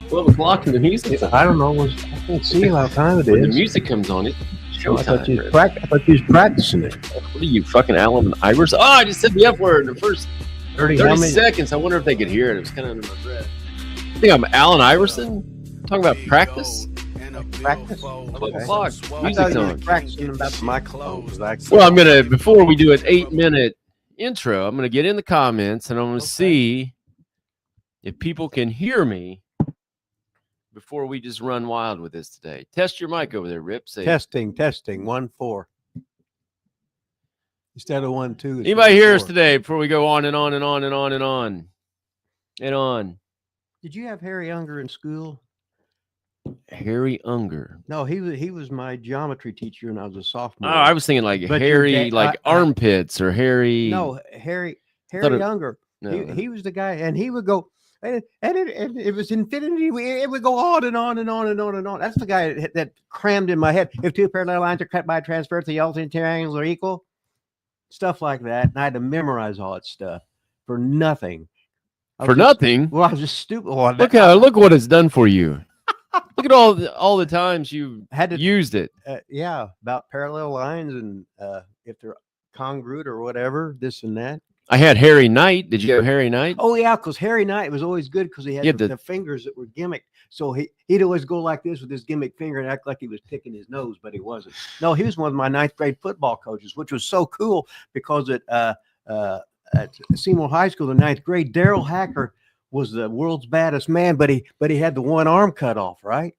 12 o'clock and the music. I don't know. I can't see how time it When the is. music comes on, it's I thought you showtime. was practicing it. What are you, fucking Alan Iverson? Oh, I just said the F word in the first 30 seconds. I wonder if they could hear it. It was kind of under my breath. I think I'm Alan Iverson talking about practice. Practice? 12 o'clock. I Music's thought you on. were practicing about the microphone. Well, I'm going to, before we do an 8-minute intro, I'm going to get in the comments and I'm going to see if people can hear me before we just run wild with this today. Test your mic over there, Rip. Say Testing. 1-4. Instead of 1-2. anybody hear us today before we go on and on and on and on and on and on? Did you have Harry Unger in school? Harry Unger. No, he was my geometry teacher when I was a sophomore. Oh, I was thinking like But Harry, like armpits or Harry. No, Harry Unger. No. He was the guy, and he would go, and it was infinity. It would go on and on and on and on and on. That's the guy that crammed in my head. If two parallel lines are cut by transverse, the alternate angles are equal. Stuff like that, and I had to memorize all that stuff for nothing. Nothing. Well, I was just stupid. Well, look what it's done for you. Look at all the times you had to used it. Yeah, about parallel lines and if they're congruent or whatever, this and that. I had Harry Knight. Did you have Harry Knight? Oh yeah, because Harry Knight was always good because he had the fingers that were gimmicked. So he'd always go like this with his gimmick finger and act like he was picking his nose, but he wasn't. No, he was one of my 9th grade football coaches, which was so cool because at Seymour High School in 9th grade, Daryl Hacker was the world's baddest man, but he had the one arm cut off, right?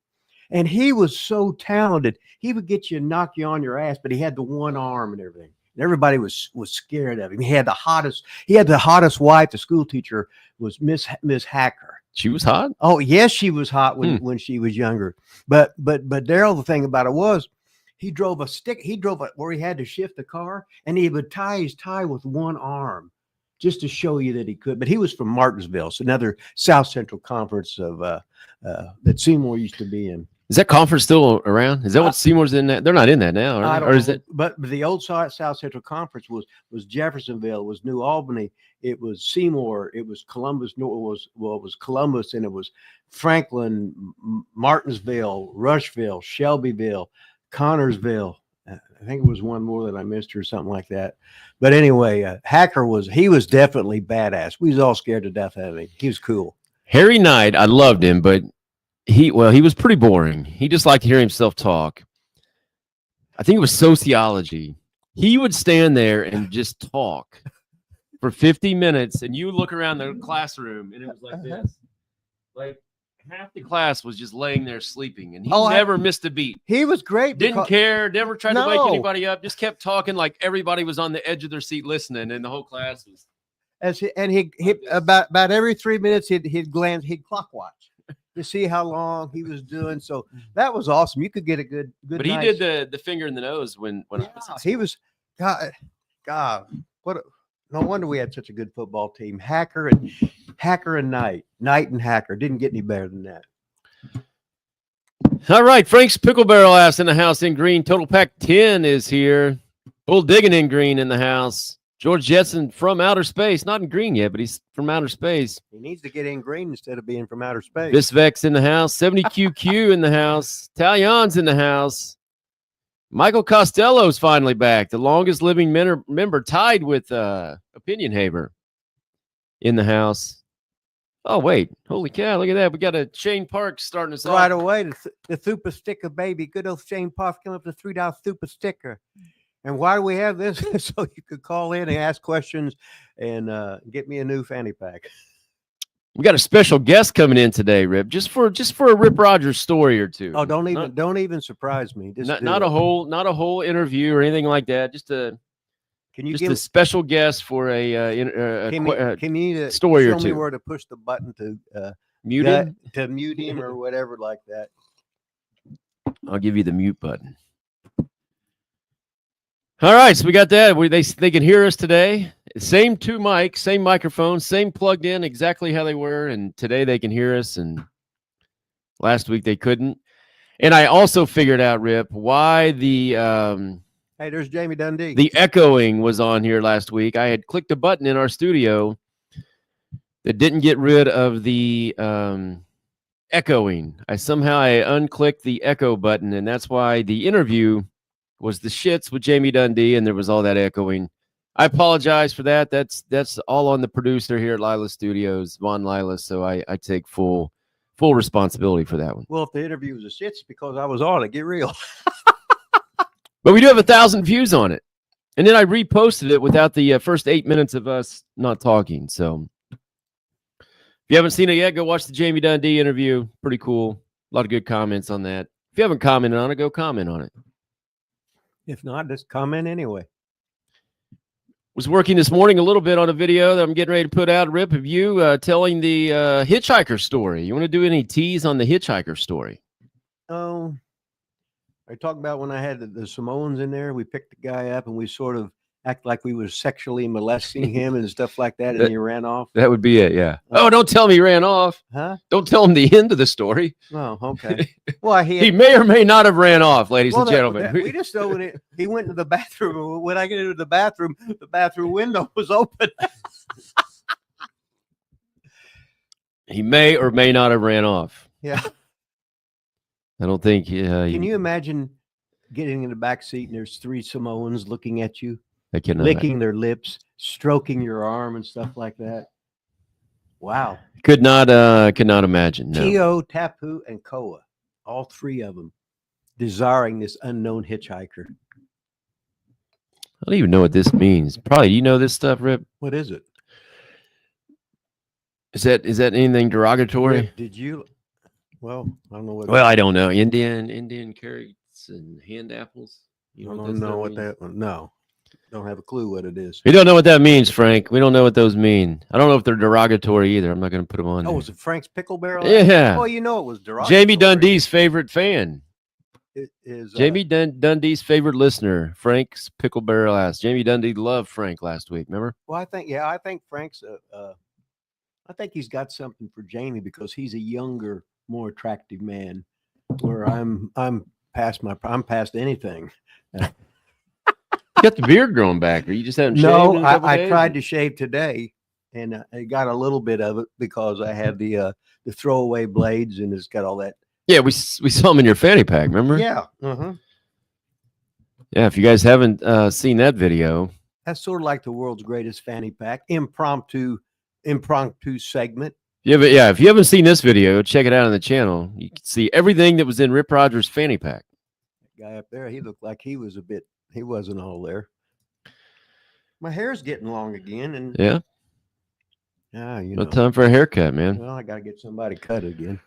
And he was so talented. He would get you and knock you on your ass, but he had the one arm and everything. And everybody was scared of him. He had the hottest wife. The school teacher was Miss Hacker. She was hot? Oh, yes, she was hot when she was younger. But Daryl, the thing about it was he drove where he had to shift the car, and he would tie his tie with one arm just to show you that he could. But he was from Martinsville, so another South Central Conference of that Seymour used to be in. Is that conference still around? Is that what Seymour's in that? They're not in that now, or is it? But the old South Central Conference was Jeffersonville, was New Albany, it was Seymour, it was Columbus. No, it was Columbus, and it was Franklin, Martinsville, Rushville, Shelbyville, Connorsville. I think it was one more that I missed or something like that. But anyway, Hacker was definitely badass. We was all scared to death of him. He was cool. Harry Knight, I loved him, but he was pretty boring. He just liked to hear himself talk. I think it was sociology. He would stand there and just talk for 50 minutes, and you look around the classroom, and it was like this. Like half the class was just laying there sleeping, and he never missed a beat. He was great. Didn't care. Never tried to wake anybody up. Just kept talking like everybody was on the edge of their seat listening, and the whole class was. He about every 3 minutes he'd glance, he'd clock watch to see how long he was doing. So that was awesome. You could get a good. But he did the finger in the nose when he was. God, no wonder we had such a good football team. Hacker and Knight and Hacker. Didn't get any better than that. All right, Frank's Pickle Barrel ass in the house in green. Total Pack 10 is here. Bull Digging in green in the house. George Jetson from outer space, not in green yet, but he's from outer space. He needs to get in green instead of being from outer space. Visvex in the house. 70QQ in the house. Talion's in the house. Michael Costello's finally back, the longest living member, tied with Opinion Haver in the house. Oh, wait. Holy cow, look at that. We got a Shane Parks starting us off. Right away, the Thupa Sticker baby. Good old Shane Parks coming up with a $3 Thupa Sticker. And why do we have this? So you could call in and ask questions and get me a new fanny pack. We got a special guest coming in today, Rip, just for a Rip Rogers story or two. Oh, don't even surprise me. Not a whole interview or anything like that. Just a special guest for a story or two. Show me where to push the button to mute him, or whatever like that. I'll give you the mute button. All right, so we got that. They can hear us today. Same two mics, same microphone, same plugged in, exactly how they were. And today they can hear us, and last week they couldn't. And I also figured out, Rip, why the hey, there's Jamie Dundee. The echoing was on here last week. I had clicked a button in our studio that didn't get rid of the echoing. I unclicked the echo button, and that's why the interview was the shits with Jamie Dundee, and there was all that echoing. I apologize for that. That's all on the producer here at Lila Studios, Von Lila. So I take full responsibility for that one. Well, if the interview was a shits, because I was on it. Get real. But we do have 1,000 views on it, and then I reposted it without the first 8 minutes of us not talking. So if you haven't seen it yet, go watch the Jamie Dundee interview. Pretty cool. A lot of good comments on that. If you haven't commented on it, go comment on it. If not, just comment anyway. Was working this morning a little bit on a video that I'm getting ready to put out. Rip, of you telling the hitchhiker story. You want to do any tease on the hitchhiker story? Oh, I talked about when I had the Samoans in there. We picked the guy up and we sort of act like we were sexually molesting him and stuff like that, and he ran off. That would be it, yeah. Oh, don't tell me he ran off. Huh? Don't tell him the end of the story. Oh, okay. Well, he may or may not have ran off, ladies and gentlemen. We just know he went to the bathroom. When I get into the bathroom window was open. He may or may not have ran off. Yeah. I don't think. Can you imagine getting in the back seat and there's 3 Samoans looking at you? I cannot. Licking their lips, stroking your arm and stuff like that. Wow. Could not imagine. No. Tio, Tapu, and Koa, all 3 of them, desiring this unknown hitchhiker. I don't even know what this means. Probably, you know this stuff, Rip? What is it? Is that anything derogatory? Rip, did you? Well, I don't know what. Well, I don't know. Indian carrots and hand apples. You don't know what that one. No. Don't have a clue what it is. We don't know what that means, Frank. We don't know what those mean. I don't know if they're derogatory either. I'm not going to put them on. Oh, was it Frank's Pickle Barrel? Yeah. Well, you know it was derogatory. Jamie Dundee's favorite fan. It is Jamie Dundee's favorite listener, Frank's Pickle Barrel ass. Jamie Dundee loved Frank last week. Remember? Well, I think Frank's. I think he's got something for Jamie because he's a younger, more attractive man. Where I'm past anything. You got the beard growing back, or you just haven't shaved? No, I tried to shave today, and I got a little bit of it because I have the throwaway blades, and it's got all that. Yeah, we saw them in your fanny pack, remember? Yeah. Yeah, if you guys haven't seen that video. That's sort of like the world's greatest fanny pack, impromptu segment. Yeah, but yeah, if you haven't seen this video, check it out on the channel. You can see everything that was in Rip Rogers' fanny pack. That guy up there, he looked like he wasn't all there. My hair's getting long again, and yeah, you know, no time for a haircut, man. Well, I got to get somebody cut again.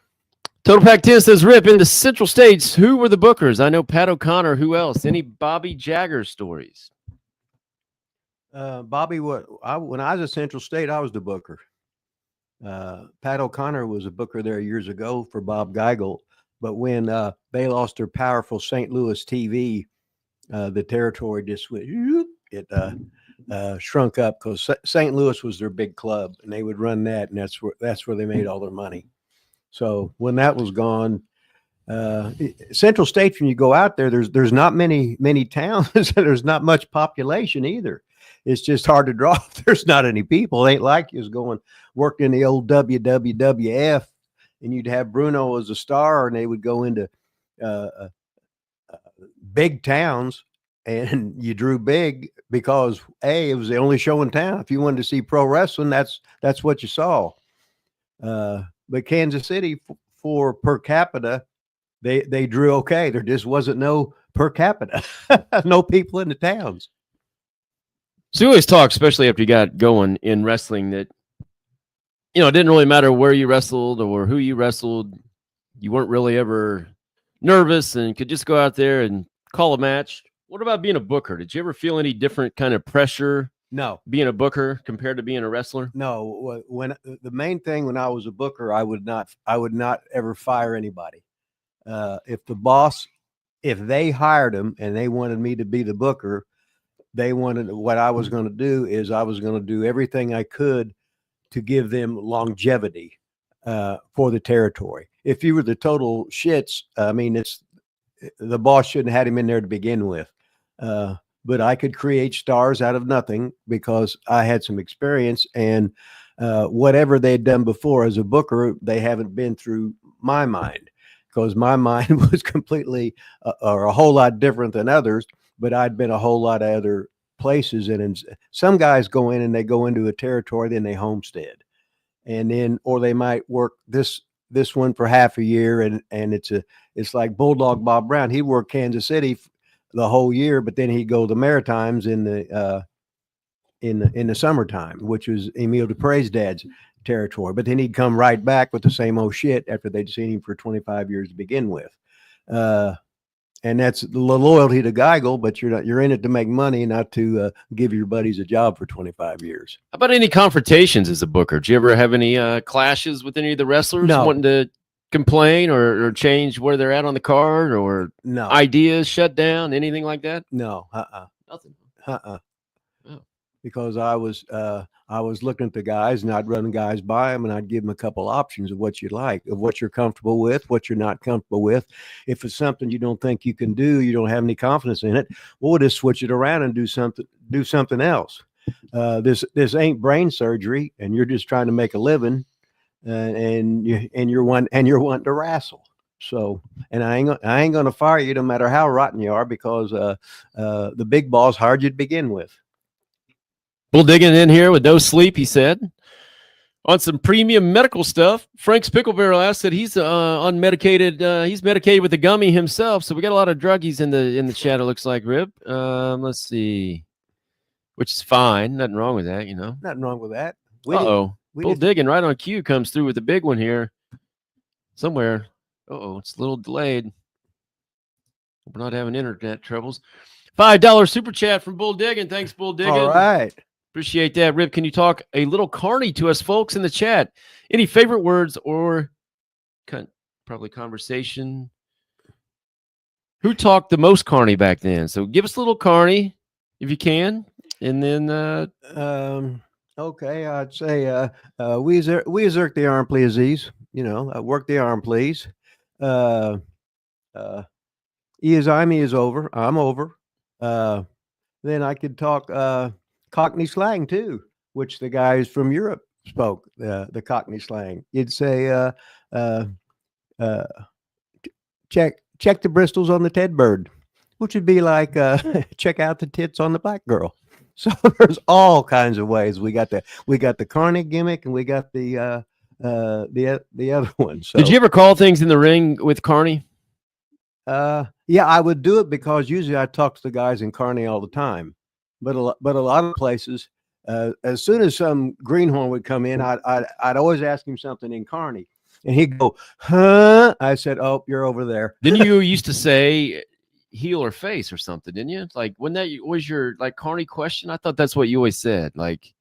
Total Pack 10 says, Rip, in the Central States, who were the bookers? I know Pat O'Connor. Who else? Any Bobby Jagger stories? Bobby, when I was at Central State, I was the booker. Pat O'Connor was a booker there years ago for Bob Geigel. But when they lost their powerful St. Louis TV, the territory just went, it shrunk up because St. Louis was their big club, and they would run that, and that's where they made all their money. So when that was gone, Central State, when you go out there, there's not many towns, and there's not much population either. It's just hard to draw. There's not any people. It ain't like you was working in the old WWF, and you'd have Bruno as a star, and they would go into big towns, and you drew big because it was the only show in town. If you wanted to see pro wrestling, that's what you saw. But Kansas City, for per capita, they drew okay. There just wasn't no per capita, no people in the towns. So you always talk, especially after you got going in wrestling, that it didn't really matter where you wrestled or who you wrestled. You weren't really ever nervous and could just go out there and call a match. What about being a booker? Did you ever feel any different kind of pressure? No. Being a booker compared to being a wrestler? No. When the main thing when I was a booker, I would not ever fire anybody. If the boss, if they hired them and they wanted me to be the booker, what I was going to do is I was going to do everything I could to give them longevity for the territory. If you were the total shits, I mean, the boss shouldn't have had him in there to begin with. But I could create stars out of nothing because I had some experience, and whatever they had done before as a booker, they haven't been through my mind, because my mind was completely or a whole lot different than others. But I'd been a whole lot of other places, and some guys go in and they go into a territory, then they homestead, and then or they might work this one for half a year, and it's like Bulldog Bob Brown. He worked Kansas City the whole year, but then he'd go to the Maritimes in the summertime, which was Emile Dupre's dad's territory. But then he'd come right back with the same old shit after they'd seen him for 25 years to begin with. And that's the loyalty to Geigel, but you're in it to make money, not to give your buddies a job for 25 years. How about any confrontations as a booker? Did you ever have any clashes with any of the wrestlers wanting to complain or change where they're at on the card, or ideas shut down, anything like that? No. Nothing. Oh. Because I was looking at the guys, and I'd run guys by them, and I'd give them a couple options of what you like, of what you're comfortable with, what you're not comfortable with. If it's something you don't think you can do, you don't have any confidence in it, we'll just switch it around and do something else. This ain't brain surgery, and you're just trying to make a living, and you're wanting to wrestle. So, and I ain't gonna fire you no matter how rotten you are, because the big boss hired you to begin with. Bull digging in here with no sleep, he said, on some premium medical stuff. Frank's Pickle Barrel asked that he's unmedicated. He's medicated with a gummy himself, so we got a lot of druggies in the chat. It looks like, Rip. Let's see, which is fine. Nothing wrong with that, Nothing wrong with that. Bull digging right on cue comes through with the big one here somewhere. It's a little delayed. We're not having internet troubles. $5 super chat from Bull Digging. Thanks, Bull Digging. All right. Appreciate that, Rip. Can you talk a little carny to us folks in the chat? Any favorite words or probably conversation? Who talked the most carny back then? So give us a little carny if you can. And then okay, I'd say we exert the arm, please. Work the arm, please. He is over. I'm over. Then I could talk Cockney slang too, which the guys from Europe spoke, the Cockney slang. You'd say, check the bristles on the Ted Bird, which would be like, check out the tits on the black girl. So there's all kinds of ways. We got the carny gimmick, and we got the other one. So, did you ever call things in the ring with carny? Yeah, I would do it because usually I talk to the guys in carny all the time. But a lot of places, as soon as some greenhorn would come in, I'd always ask him something in carny, and he'd go, "Huh?" I said, "Oh, you're over there." Didn't you used to say heel or face or something? Didn't you? Like, wasn't that always your carny question? I thought that's what you always said. Like,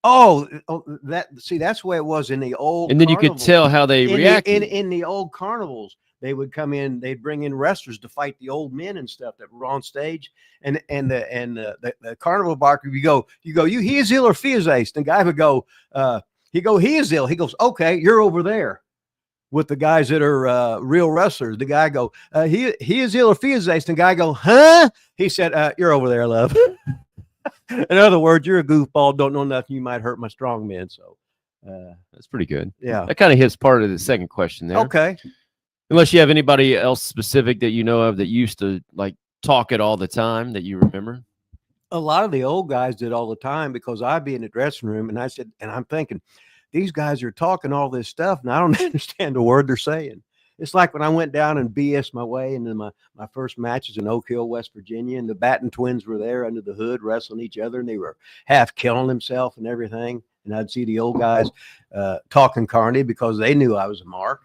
that's the way it was in the old. And then you could tell how they reacted in the old carnivals. They would come in, they'd bring in wrestlers to fight the old men and stuff that were on stage. And the carnival barker, you go, he is ill or fee is ace. The guy would go, he is ill. He goes, okay, you're over there with the guys that are real wrestlers. The guy go, he is ill or fee is ace. The guy go, huh? He said, you're over there, love. In other words, you're a goofball, don't know nothing. You might hurt my strong men. So that's pretty good. Yeah. That kind of hits part of the second question there. Okay. Unless you have anybody else specific that you know of that used to talk it all the time that you remember. A lot of the old guys did all the time, because I'd be in the dressing room and I'm thinking, these guys are talking all this stuff and I don't understand a word they're saying. It's like when I went down and BS my way into my first matches in Oak Hill, West Virginia, and the Batten twins were there under the hood wrestling each other, and they were half killing themselves and everything. And I'd see the old guys talking carny because they knew I was a mark.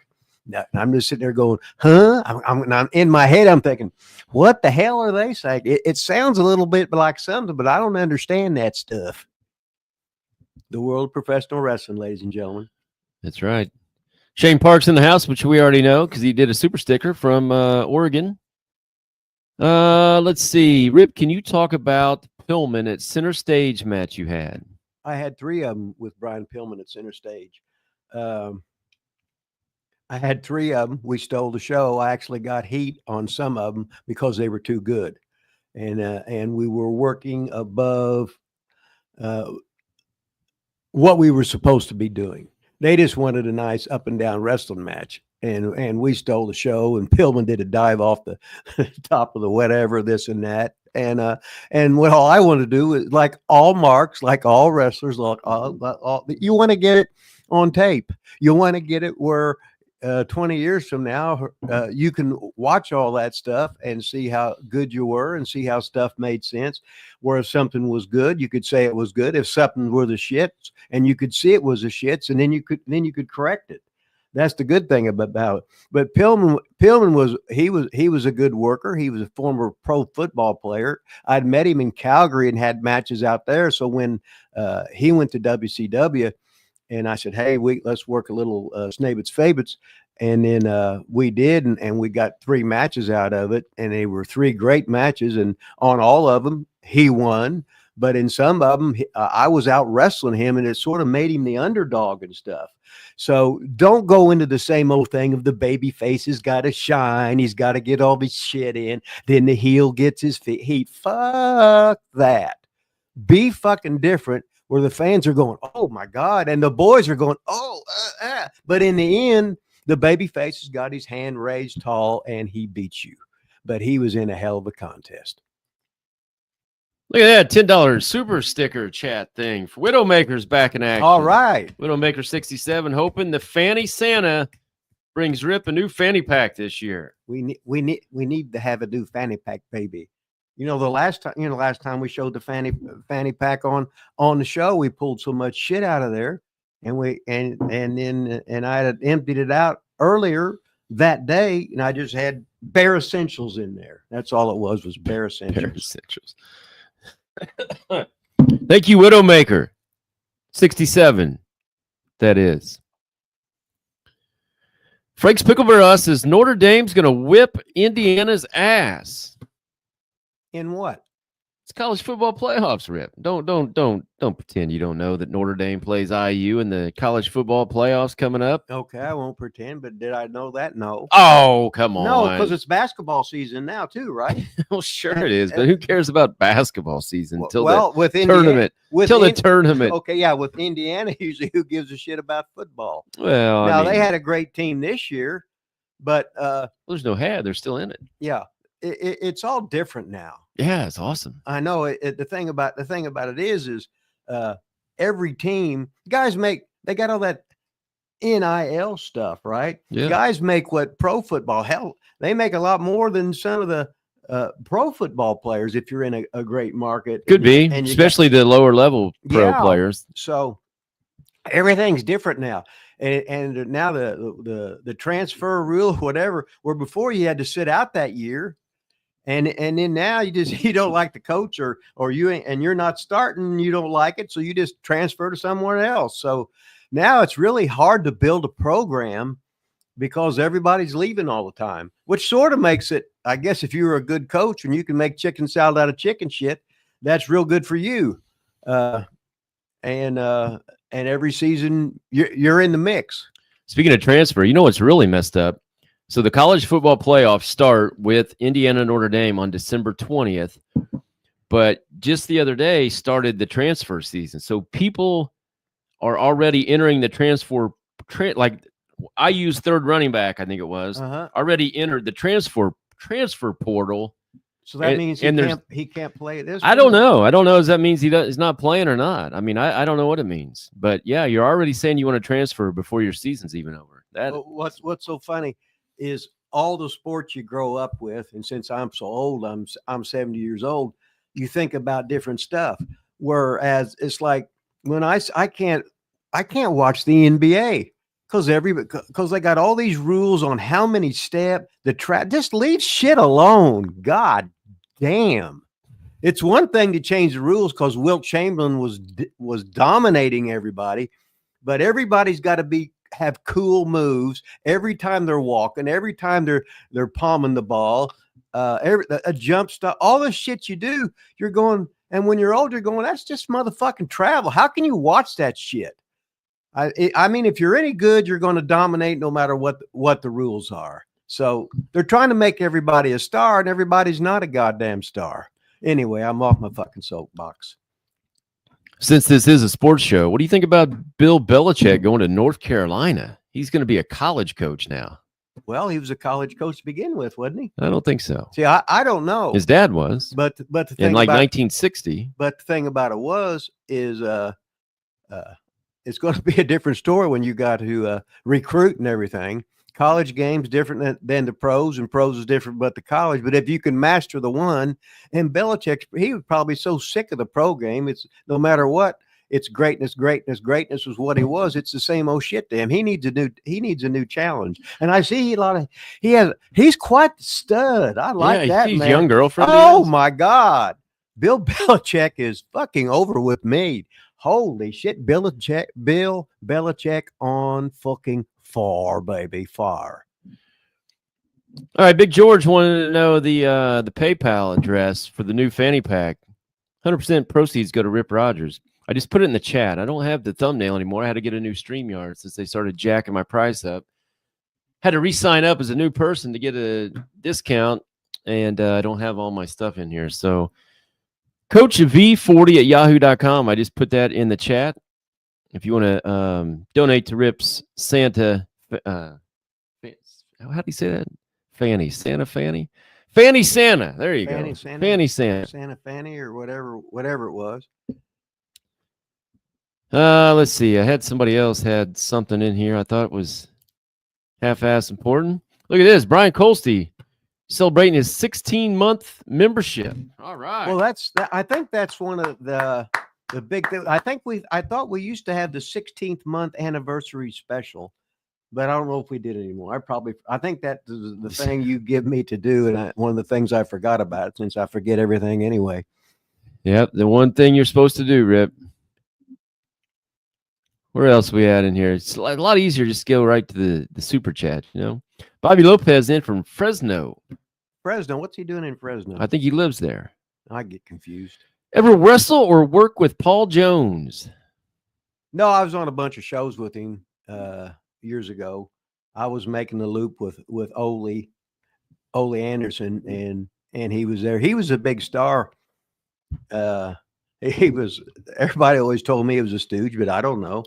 And I'm just sitting there going, huh? I'm in my head, I'm thinking, what the hell are they saying? It sounds a little bit like something, but I don't understand that stuff. The world of professional wrestling, ladies and gentlemen. That's right. Shane Park's in the house, which we already know because he did a super sticker from Oregon. Let's see. Rip, can you talk about Pillman at Center Stage match you had? I had 3 of them with Brian Pillman at Center Stage. I had 3 of them. We stole the show. I actually got heat on some of them because they were too good. And we were working above what we were supposed to be doing. They just wanted a nice up and down wrestling match. And we stole the show, and Pillman did a dive off the top of the whatever, this and that. And what all I want to do is, like all marks, like all wrestlers, like you want to get it on tape. You want to get it where 20 years from now, you can watch all that stuff and see how good you were and see how stuff made sense. Where if something was good, you could say it was good. If something were the shits, and you could see it was the shits, and then you could correct it. That's the good thing about it. But Pillman was a good worker. He was a former pro football player. I'd met him in Calgary and had matches out there. So when he went to WCW, and I said, hey, let's work a little Snabbits Fabbits. And then we did, and we got 3 matches out of it. And they were 3 great matches. And on all of them, he won. But in some of them, I was out wrestling him, and it sort of made him the underdog and stuff. So don't go into the same old thing of the baby face has got to shine. He's got to get all this shit in. Then the heel gets his heat. Fuck that. Be fucking different, where the fans are going, oh my God. And the boys are going, oh, But in the end, the baby face has got his hand raised tall, and he beats you. But he was in a hell of a contest. Look at that $10 super sticker chat thing for Widowmaker's back in action. All right. Widowmaker 67 hoping the Fanny Santa brings Rip a new fanny pack this year. We need to have a new fanny pack, baby. The last time we showed the fanny pack on the show, we pulled so much shit out of there, and I had emptied it out earlier that day, and I just had bare essentials in there. That's all it was bare essentials. Bare essentials. Thank you, Widowmaker 67. That is. Frank's Pickleberry says Notre Dame's going to whip Indiana's ass. In what? It's college football playoffs, Rip. Don't pretend you don't know that Notre Dame plays IU in the college football playoffs coming up. Okay, I won't pretend, but did I know that? No. Oh, come on. No, because it's basketball season now too, right? Well, sure it is, but who cares about basketball season until the tournament? The tournament. Okay, yeah, with Indiana, usually who gives a shit about football? Well, now they had a great team this year, but there's no had. They're still in it. Yeah, it's all different now. Yeah, it's awesome. I know. The thing about it is every team, guys they got all that NIL stuff, right? Yeah. Guys make what pro football, hell, they make a lot more than some of the pro football players if you're in a great market. Could be, especially the lower level pro players. So everything's different now. And now the transfer rule, whatever, where before you had to sit out that year. And then now you don't like the coach or you're not starting, you don't like it, so you just transfer to somewhere else. So now it's really hard to build a program because everybody's leaving all the time, which sort of makes it, I guess, if you're a good coach and you can make chicken salad out of chicken shit, that's real good for you. And every season you're in the mix. Speaking of transfer, you know what's really messed up? So the college football playoffs start with Indiana and Notre Dame on December 20th, but just the other day started the transfer season. So people are already entering the transfer, like I used third running back, I think it was, already entered the transfer portal. So that means he can't play this. I don't know. Does that means he's not playing or not? I mean, I don't know what it means. But yeah, you're already saying you want to transfer before your season's even over. What's so funny is all the sports you grow up with, and since I'm so old, I'm 70 years old, you think about different stuff. Whereas it's like when I can't watch the NBA because they got all these rules on how many steps the track. Just leave shit alone. God damn. It's one thing to change the rules because Wilt Chamberlain was dominating everybody, but everybody's got to have cool moves every time they're walking, every time they're palming the ball, a jump stop, all the shit you do, you're going, and when you're old, you're going, that's just motherfucking travel. How can you watch that shit? I mean, if you're any good, you're going to dominate no matter what the rules are. So they're trying to make everybody a star, and everybody's not a goddamn star. Anyway, I'm off my fucking soapbox. Since this is a sports show, what do you think about Bill Belichick going to North Carolina? He's going to be a college coach now. Well, he was a college coach to begin with, wasn't he? I don't think so. See, I don't know. His dad was. But the thing in like about, 1960. But the thing about it is it's going to be a different story when you got to recruit and everything. College games different than the pros, and pros is different but the college. But if you can master the one, and Belichick, he was probably so sick of the pro game. It's no matter what, it's greatness was what he was. It's the same old shit to him. He needs a new challenge. And I see he's quite the stud. I like that, he's man. Young girlfriend. Oh my God. Bill Belichick is fucking over with me. Holy shit. Bill Belichick on fucking fire, baby. Fire. All right, Big George wanted to know the PayPal address for the new fanny pack. 100% proceeds go to Rip Rogers. I just put it in the chat. I don't have the thumbnail anymore. I had to get a new StreamYard since they started jacking my price up. Had to re-sign up as a new person to get a discount, and I don't have all my stuff in here. So Coach V40 at yahoo.com. I just put that in the chat. If you want to donate to Rip's Santa, how do you say that? Fanny Santa. There you go. Fanny Santa. Santa Fanny or whatever it was. Let's see. I had somebody else had something in here. I thought it was half-ass important. Look at this. Brian Colsty celebrating his 16-month membership. All right. Well, I think that's one of the big things. I thought we used to have the 16th month anniversary special, but I don't know if we did anymore. I think that the thing you give me to do, and one of the things I forgot about, since I forget everything anyway. Yep, the one thing you're supposed to do, Rip. Where else we at in here? It's a lot easier just to go right to the super chat, you know. Bobby Lopez in from Fresno. Fresno? What's he doing in Fresno? I think he lives there. I get confused. Ever wrestle or work with Paul Jones? No, I was on a bunch of shows with him years ago. I was making the loop with Ole Anderson, and he was there. He was a big star. Everybody always told me he was a stooge, but I don't know.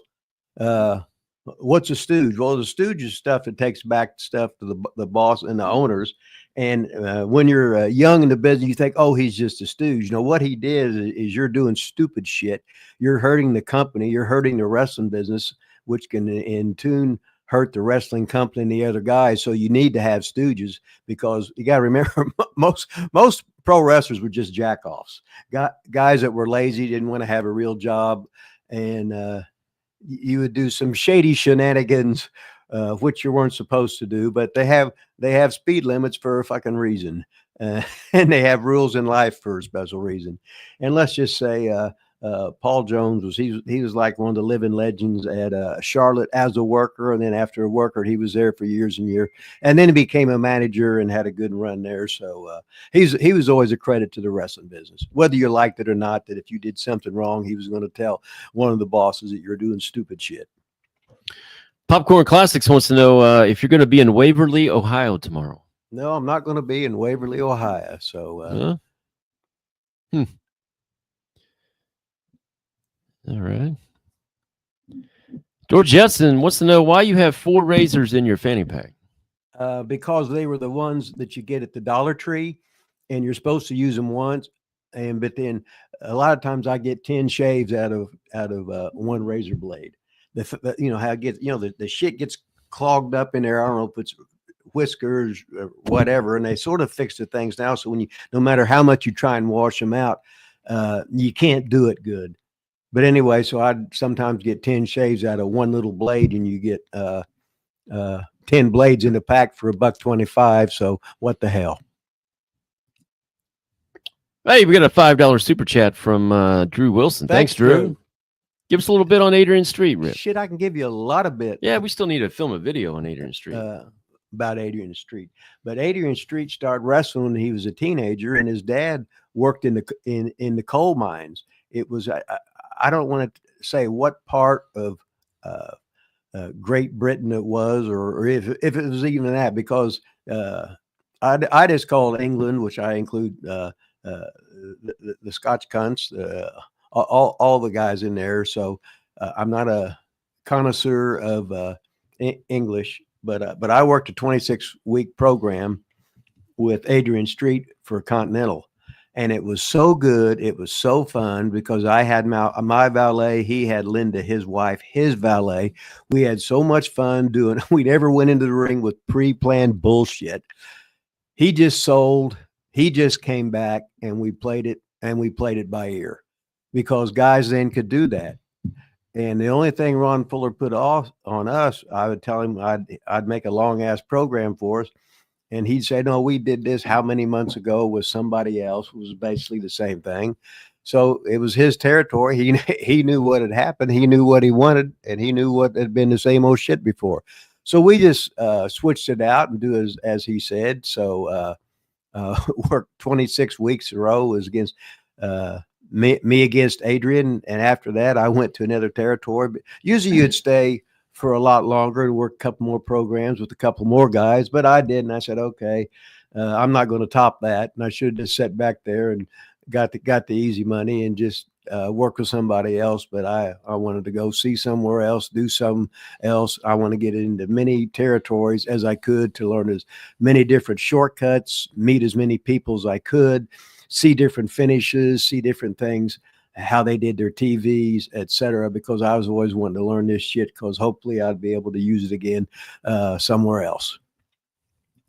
What's a stooge? Well, the stooge is stuff that takes back stuff to the boss and the owners. And when you're young in the business, you think, oh, he's just a stooge. You know, what he did is you're doing stupid shit. You're hurting the company. You're hurting the wrestling business, which can in tune hurt the wrestling company and the other guys. So you need to have stooges, because you got to remember most pro wrestlers were just jack-offs. Guys that were lazy, didn't want to have a real job, and you would do some shady shenanigans, which you weren't supposed to do. But they have speed limits for a fucking reason, and they have rules in life for a special reason. And let's just say Paul Jones he was like one of the living legends at Charlotte as a worker, and then after a worker, he was there for years and years, and then he became a manager and had a good run there. So he was always a credit to the wrestling business, whether you liked it or not. That if you did something wrong, he was going to tell one of the bosses that you're doing stupid shit. Popcorn Classics wants to know if you're going to be in Waverly, Ohio tomorrow. No, I'm not going to be in Waverly, Ohio. So. All right. George Jetson wants to know why you have 4 razors in your fanny pack. Because they were the ones that you get at the Dollar Tree, and you're supposed to use them once. But then a lot of times I get 10 shaves out of one razor blade. You know how it gets, the shit gets clogged up in there. I don't know if it's whiskers or whatever, and they sort of fix the things now. So no matter how much you try and wash them out, you can't do it good. But anyway, so I'd sometimes get 10 shaves out of one little blade, and you get 10 blades in the pack for $1.25. So what the hell? Hey, we got a $5 super chat from Drew Wilson. Thanks, Drew. Give us a little bit on Adrian Street, Rip. Shit, I can give you a lot of bit. Yeah, we still need to film a video on Adrian Street. About Adrian Street. But Adrian Street started wrestling when he was a teenager, and his dad worked in the coal mines. It was I don't want to say what part of Great Britain it was, or if it was even that, because I just call England, which I include the Scotch cunts, all the guys in there. So I'm not a connoisseur of English, but I worked a 26-week program with Adrian Street for Continental. And it was so good. It was so fun because I had my valet. He had Linda, his wife, his valet. We had so much fun doing. We never went into the ring with pre-planned bullshit. He just sold. He just came back, and we played it by ear because guys then could do that. And the only thing Ron Fuller put off on us, I would tell him I'd make a long ass program for us. And he'd say, no, we did this how many months ago with somebody else. It was basically the same thing. So it was his territory. He knew what had happened. He knew what he wanted, and he knew what had been the same old shit before. So we just switched it out and do as he said. So worked 26 weeks in a row was against me against Adrian. And after that, I went to another territory. But usually you'd stay for a lot longer and work a couple more programs with a couple more guys, but I did. And I said, okay, I'm not going to top that. And I should have just sat back there and got the easy money and just work with somebody else. But I wanted to go see somewhere else, do something else. I want to get into many territories as I could to learn as many different shortcuts, meet as many people as I could, see different finishes, see different things, how they did their TVs, etc. Because I was always wanting to learn this shit because hopefully I'd be able to use it again somewhere else.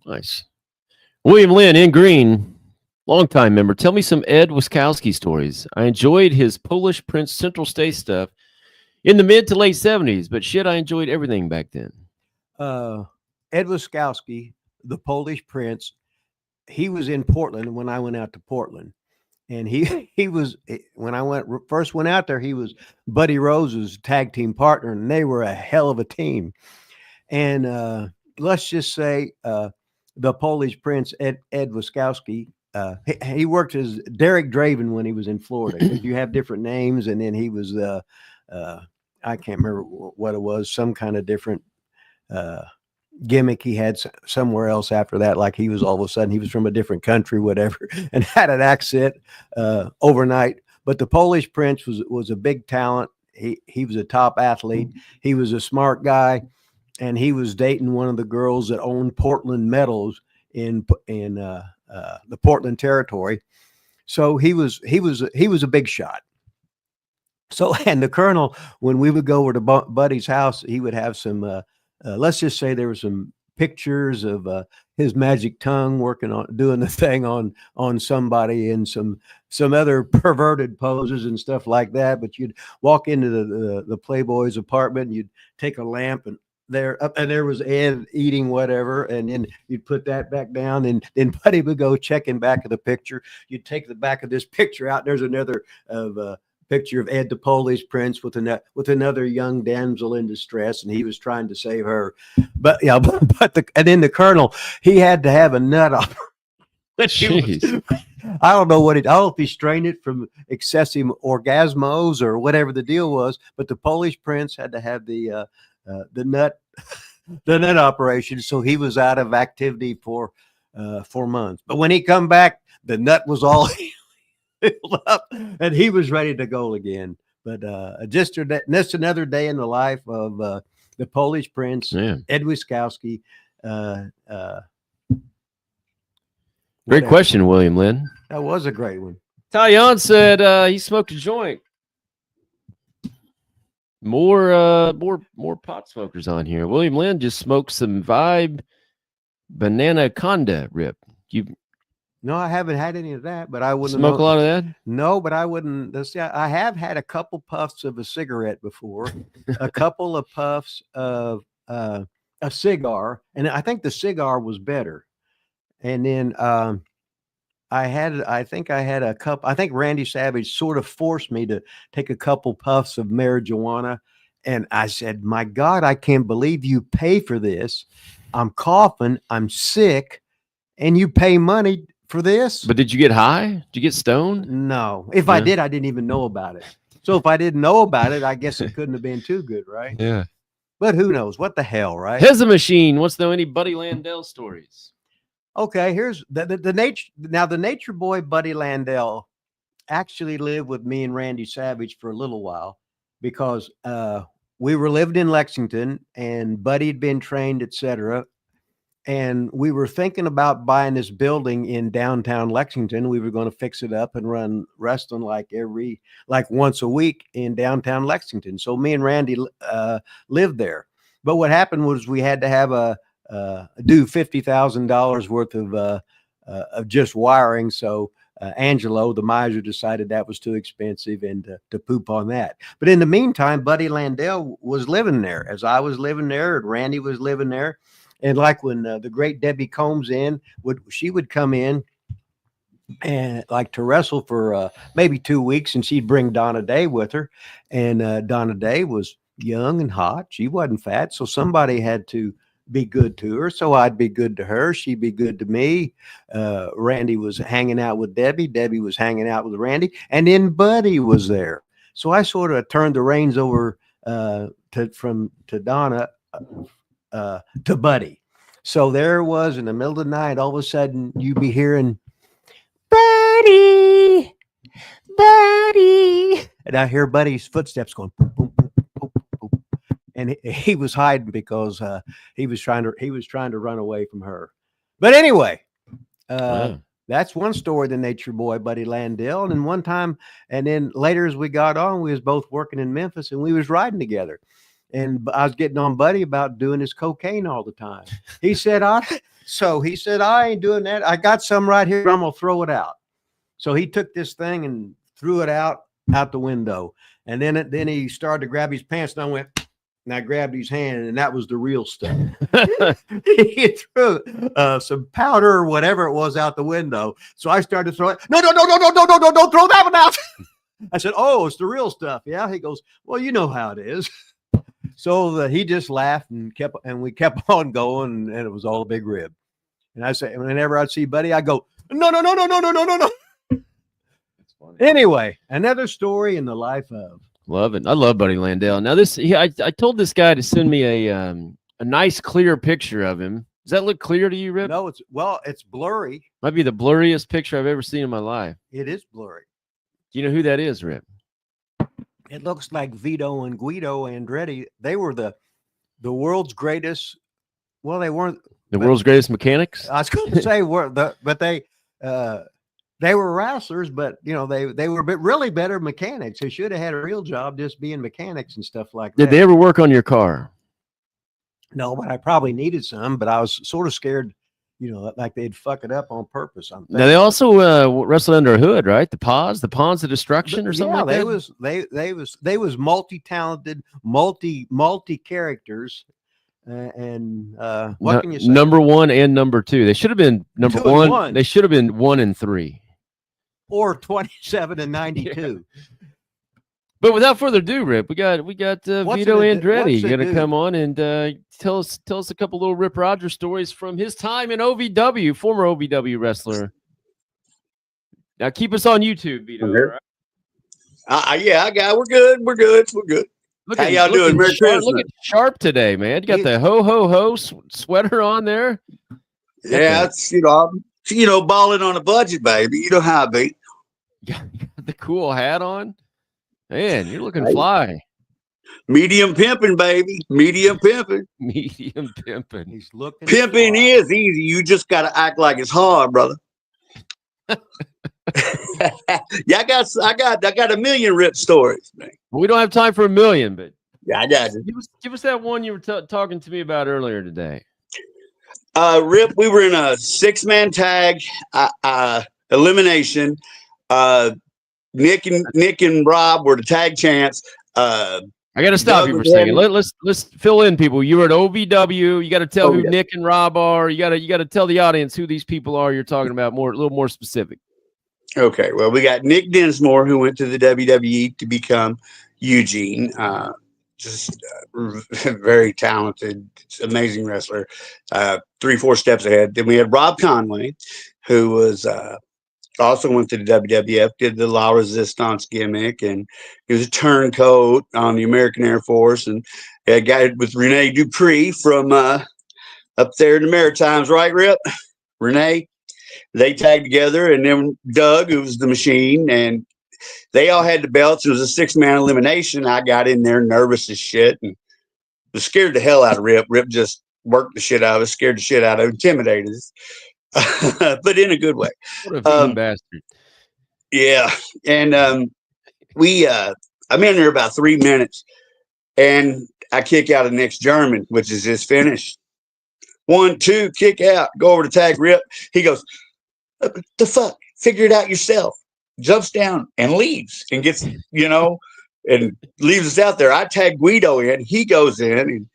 Nice. William Lynn in green, longtime member. Tell me some Ed Wiskowski stories. I enjoyed his Polish Prince Central State stuff in the mid to late 70s, but shit, I enjoyed everything back then. Ed Wiskowski, the Polish Prince, he was in Portland when I went out to Portland. And he was, when I first went out there, he was Buddy Rose's tag team partner, and they were a hell of a team. And let's just say the Polish Prince, Ed Wiskowski, he worked as Derek Draven when he was in Florida. You have different names, and then he was I can't remember what it was, some kind of different gimmick he had somewhere else after that, like he was all of a sudden he was from a different country, whatever, and had an accent overnight. But the Polish Prince was a big talent. He was a top athlete. He was a smart guy, and he was dating one of the girls that owned Portland Metals in the Portland territory. So he was a big shot. So, and the Colonel, when we would go over to Buddy's house, he would have some let's just say there were some pictures of his magic tongue doing the thing on somebody in some other perverted poses and stuff like that. But you'd walk into the Playboy's apartment, and you'd take a lamp, and there was Ed eating whatever, and then you'd put that back down, and then Buddy would go checking back of the picture. You'd take the back of this picture out, and there's another picture of Ed the Polish Prince with another young damsel in distress, and he was trying to save her. But yeah, and then the Colonel, he had to have a nut off. I don't know I don't know if he strained it from excessive orgasmos or whatever the deal was, but the Polish Prince had to have the nut operation, so he was out of activity for 4 months. But when he come back, the nut was all filled up, and he was ready to go again. But just another day in the life of the Polish Prince, yeah. Ed Wiskowski. Great question, William Lynn. That was a great one. Talion said he smoked a joint. More pot smokers on here. William Lynn just smoked some Vibe Banana Conda Rip. No, I haven't had any of that, but I wouldn't smoke a lot of that. No, but I wouldn't. I have had a couple puffs of a cigarette before, a couple of puffs of a cigar, and I think the cigar was better. And then I think I had a cup. I think Randy Savage sort of forced me to take a couple puffs of marijuana, and I said, "My God, I can't believe you pay for this. I'm coughing, I'm sick, and you pay money for this." But did you get high? Did you get stoned? No. If I did, I didn't even know about it. So if I didn't know about it, I guess it couldn't have been too good, right? Yeah. But who knows? What the hell, right? Here's a machine. Wants to know any Buddy Landell stories. Okay, here's the nature. Now, the Nature Boy Buddy Landell, actually lived with me and Randy Savage for a little while because we were living in Lexington and Buddy had been trained, etc. And we were thinking about buying this building in downtown Lexington. We were going to fix it up and run wrestling like once a week in downtown Lexington. So me and Randy lived there. But what happened was we had to have do $50,000 worth of just wiring. So Angelo, the miser, decided that was too expensive and to poop on that. But in the meantime, Buddy Landell was living there as I was living there and Randy was living there. And like when the great Debbie Combs she would come in and like to wrestle for maybe 2 weeks, and she'd bring Donna Day with her. And Donna Day was young and hot. She wasn't fat. So somebody had to be good to her. So I'd be good to her. She'd be good to me. Randy was hanging out with Debbie. Debbie was hanging out with Randy. And then Buddy was there. So I sort of turned the reins over to Donna to Buddy. So there it was in the middle of the night. All of a sudden, you'd be hearing, Buddy, Buddy. And I hear Buddy's footsteps going, boom, boom, boom, boom, boom, boom. And he was hiding because he was trying to run away from her. But anyway, that's one story, the Nature Boy, Buddy Landell. And then one time, and then later as we got on, we was both working in Memphis and we was riding together. And I was getting on Buddy about doing his cocaine all the time. He said, I ain't doing that. I got some right here. I'm going to throw it out. So he took this thing and threw it out the window. And then he started to grab his pants and I went, and I grabbed his hand and that was the real stuff. He threw some powder or whatever it was out the window. So I started to throw it. No, don't throw that one out. I said, oh, it's the real stuff. Yeah. He goes, well, you know how it is. So he just laughed and we kept on going, and it was all a big rib. And I say, whenever I'd see Buddy, I go, no. That's funny. Anyway, another story in the life of. Love it. I love Buddy Landell. Now I told this guy to send me a nice clear picture of him. Does that look clear to you, Rip? No, it's blurry. Might be the blurriest picture I've ever seen in my life. It is blurry. Do you know who that is, Rip? It looks like Vito and Guido Andretti. They were the world's greatest. Well, they weren't the world's greatest mechanics. I was going to say but they were wrestlers, but they were really better mechanics. They should have had a real job just being mechanics and stuff like that. Did they ever work on your car? No, but I probably needed some. But I was sort of scared. Like they'd fuck it up on purpose. Now they also wrestled under a hood, right? The Pawns of Destruction, or something like that. They was multi-talented, multi characters, and what can you say? Number 1 and number 2. They should have been number 1. They should have been 1 and 3, or 27 and 92. Yeah. But without further ado, Rip, we got Vito Andretti. You're gonna come on and tell us a couple little Rip Rogers stories from his time in OVW, former OVW wrestler. Now keep us on YouTube, Vito. Okay. Right? Yeah, I got. We're good. How y'all doing? Merry Christmas. Look at Sharp today, man. You got the ho sweater on there. Yeah, it's balling on a budget, baby. You know how I be. Got the cool hat on. Man, you're looking fly. Medium pimping, baby. Medium pimping. Medium pimping. He's looking. Pimping is easy. You just got to act like it's hard, brother. Yeah, I got a million Rip stories, man. Well, we don't have time for a million, but yeah, I got you. Give us that one you were talking to me about earlier today. Rip, we were in a 6-man tag elimination. Nick and Rob were the tag champs. I got to stop you for a second. Let's fill in people. You were at OVW. You got to tell who Nick and Rob are. You got to tell the audience who these people are. You're talking about a little more specific. Okay. Well, we got Nick Dinsmore, who went to the WWE to become Eugene. Just very talented, amazing wrestler. 3-4 steps ahead. Then we had Rob Conway, who was also went to the WWF, did the La Resistance gimmick, and he was a turncoat on the American Air Force. And a guy with Rene Dupree from up there in the Maritimes, right, Rip? Rene, they tagged together, and then Doug, who was the Machine, and they all had the belts. It was a 6-man elimination. I got in there nervous as shit and was scared the hell out of Rip. Rip just worked the shit out of us, scared the shit out of, intimidated us, but in a good way. What a vegan bastard. Yeah. And I'm in there about 3 minutes and I kick out of Nick's German, which is his finish. 1, 2, kick out, go over to tag Rip. He goes, the fuck, figure it out yourself. Jumps down and leaves and gets, and leaves us out there. I tag Guido in. He goes in and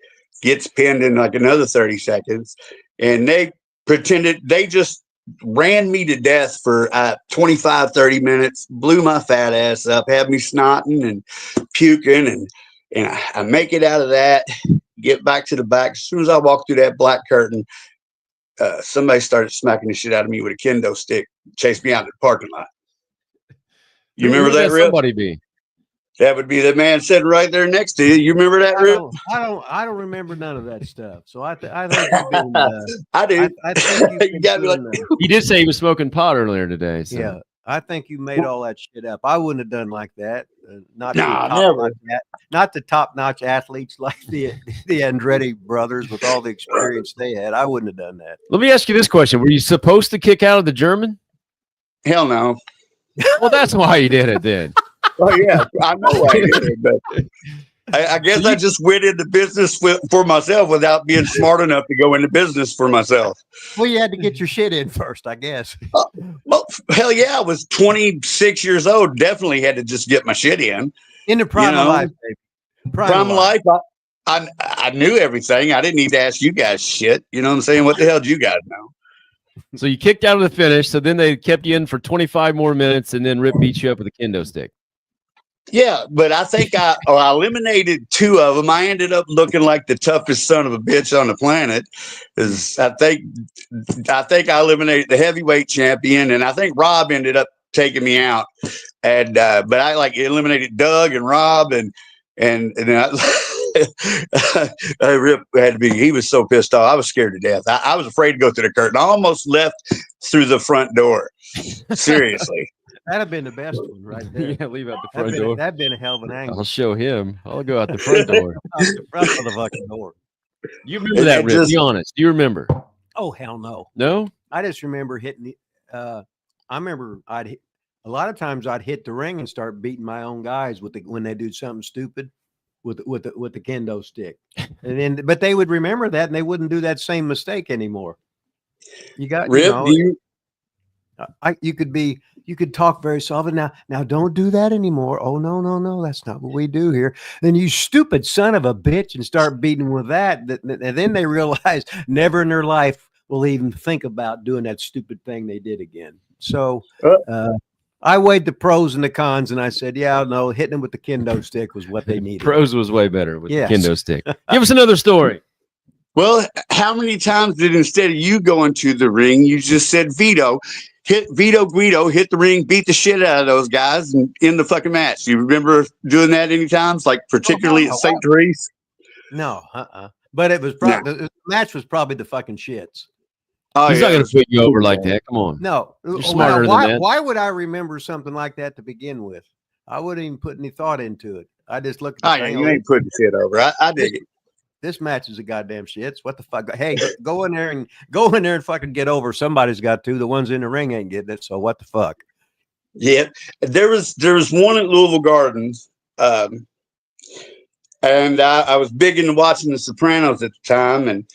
gets pinned in like another 30 seconds. And they just ran me to death for 25, 30 minutes, blew my fat ass up, had me snotting and puking. And I make it out of that, get back to the back. As soon as I walk through that black curtain, somebody started smacking the shit out of me with a kendo stick, chased me out in the parking lot. You remember that, Rip? Somebody be? That would be the man sitting right there next to you. You remember that, Rip? I don't remember none of that stuff. So I think you've been. I do. I think you've been like, he did say he was smoking pot earlier today. So. Yeah, I think you made all that shit up. I wouldn't have done like that. Not the top-notch athletes like the Andretti brothers with all the experience they had. I wouldn't have done that. Let me ask you this question: were you supposed to kick out of the German? Hell no. Well, that's why you did it then. Oh yeah, I know why I did it, but I guess I just went into business for myself without being smart enough to go into business for myself. Well, you had to get your shit in first, I guess. Well, hell yeah, I was 26 years old. Definitely had to just get my shit in. In the prime of life, baby. Prime of life. I knew everything. I didn't need to ask you guys shit. You know what I'm saying? What the hell do you guys know? So you kicked out of the finish. So then they kept you in for 25 more minutes, and then Rip beat you up with a kendo stick. Yeah, but I think I eliminated 2 of them. I ended up looking like the toughest son of a bitch on the planet. I think I eliminated the heavyweight champion, and I think Rob ended up taking me out. And but I eliminated Doug and Rob, and Rip had to be. He was so pissed off. I was scared to death. I was afraid to go through the curtain. I almost left through the front door. Seriously. That'd have been the best one right there. Yeah, leave out the front door. That'd been a hell of an angle. I'll show him. I'll go out the front door. Out the front of the fucking door. You remember that, Rip? Be honest. Do you remember? Oh, hell no. No? I just remember hitting I remember a lot of times I'd hit the ring and start beating my own guys when they do something stupid with the kendo stick. But they would remember that and they wouldn't do that same mistake anymore. You got Rip, you could talk very softly. Now don't do that anymore. Oh, no. That's not what we do here. Then you stupid son of a bitch and start beating with that. And then they realize never in their life will they even think about doing that stupid thing they did again. So I weighed the pros and the cons and I said, yeah, no, hitting them with the kendo stick was what they needed. Pros was way better with the kendo stick. Give us another story. Well, how many times did instead of you going to the ring, you just said Guido, hit the ring, beat the shit out of those guys, and end the fucking match? You remember doing that any times, like particularly at St. Therese? No, but it was probably the match was probably the fucking shits. Oh, he's not going to put you over like that. Come on. No, you're smarter than that. Why would I remember something like that to begin with? I wouldn't even put any thought into it. I just looked at you ain't putting shit over. I dig it. This match is a goddamn shits. What the fuck? Hey, go in there and fucking get over. Somebody's got to. The ones in the ring ain't getting it. So what the fuck? Yeah, there was one at Louisville Gardens, and I was big into watching The Sopranos at the time, and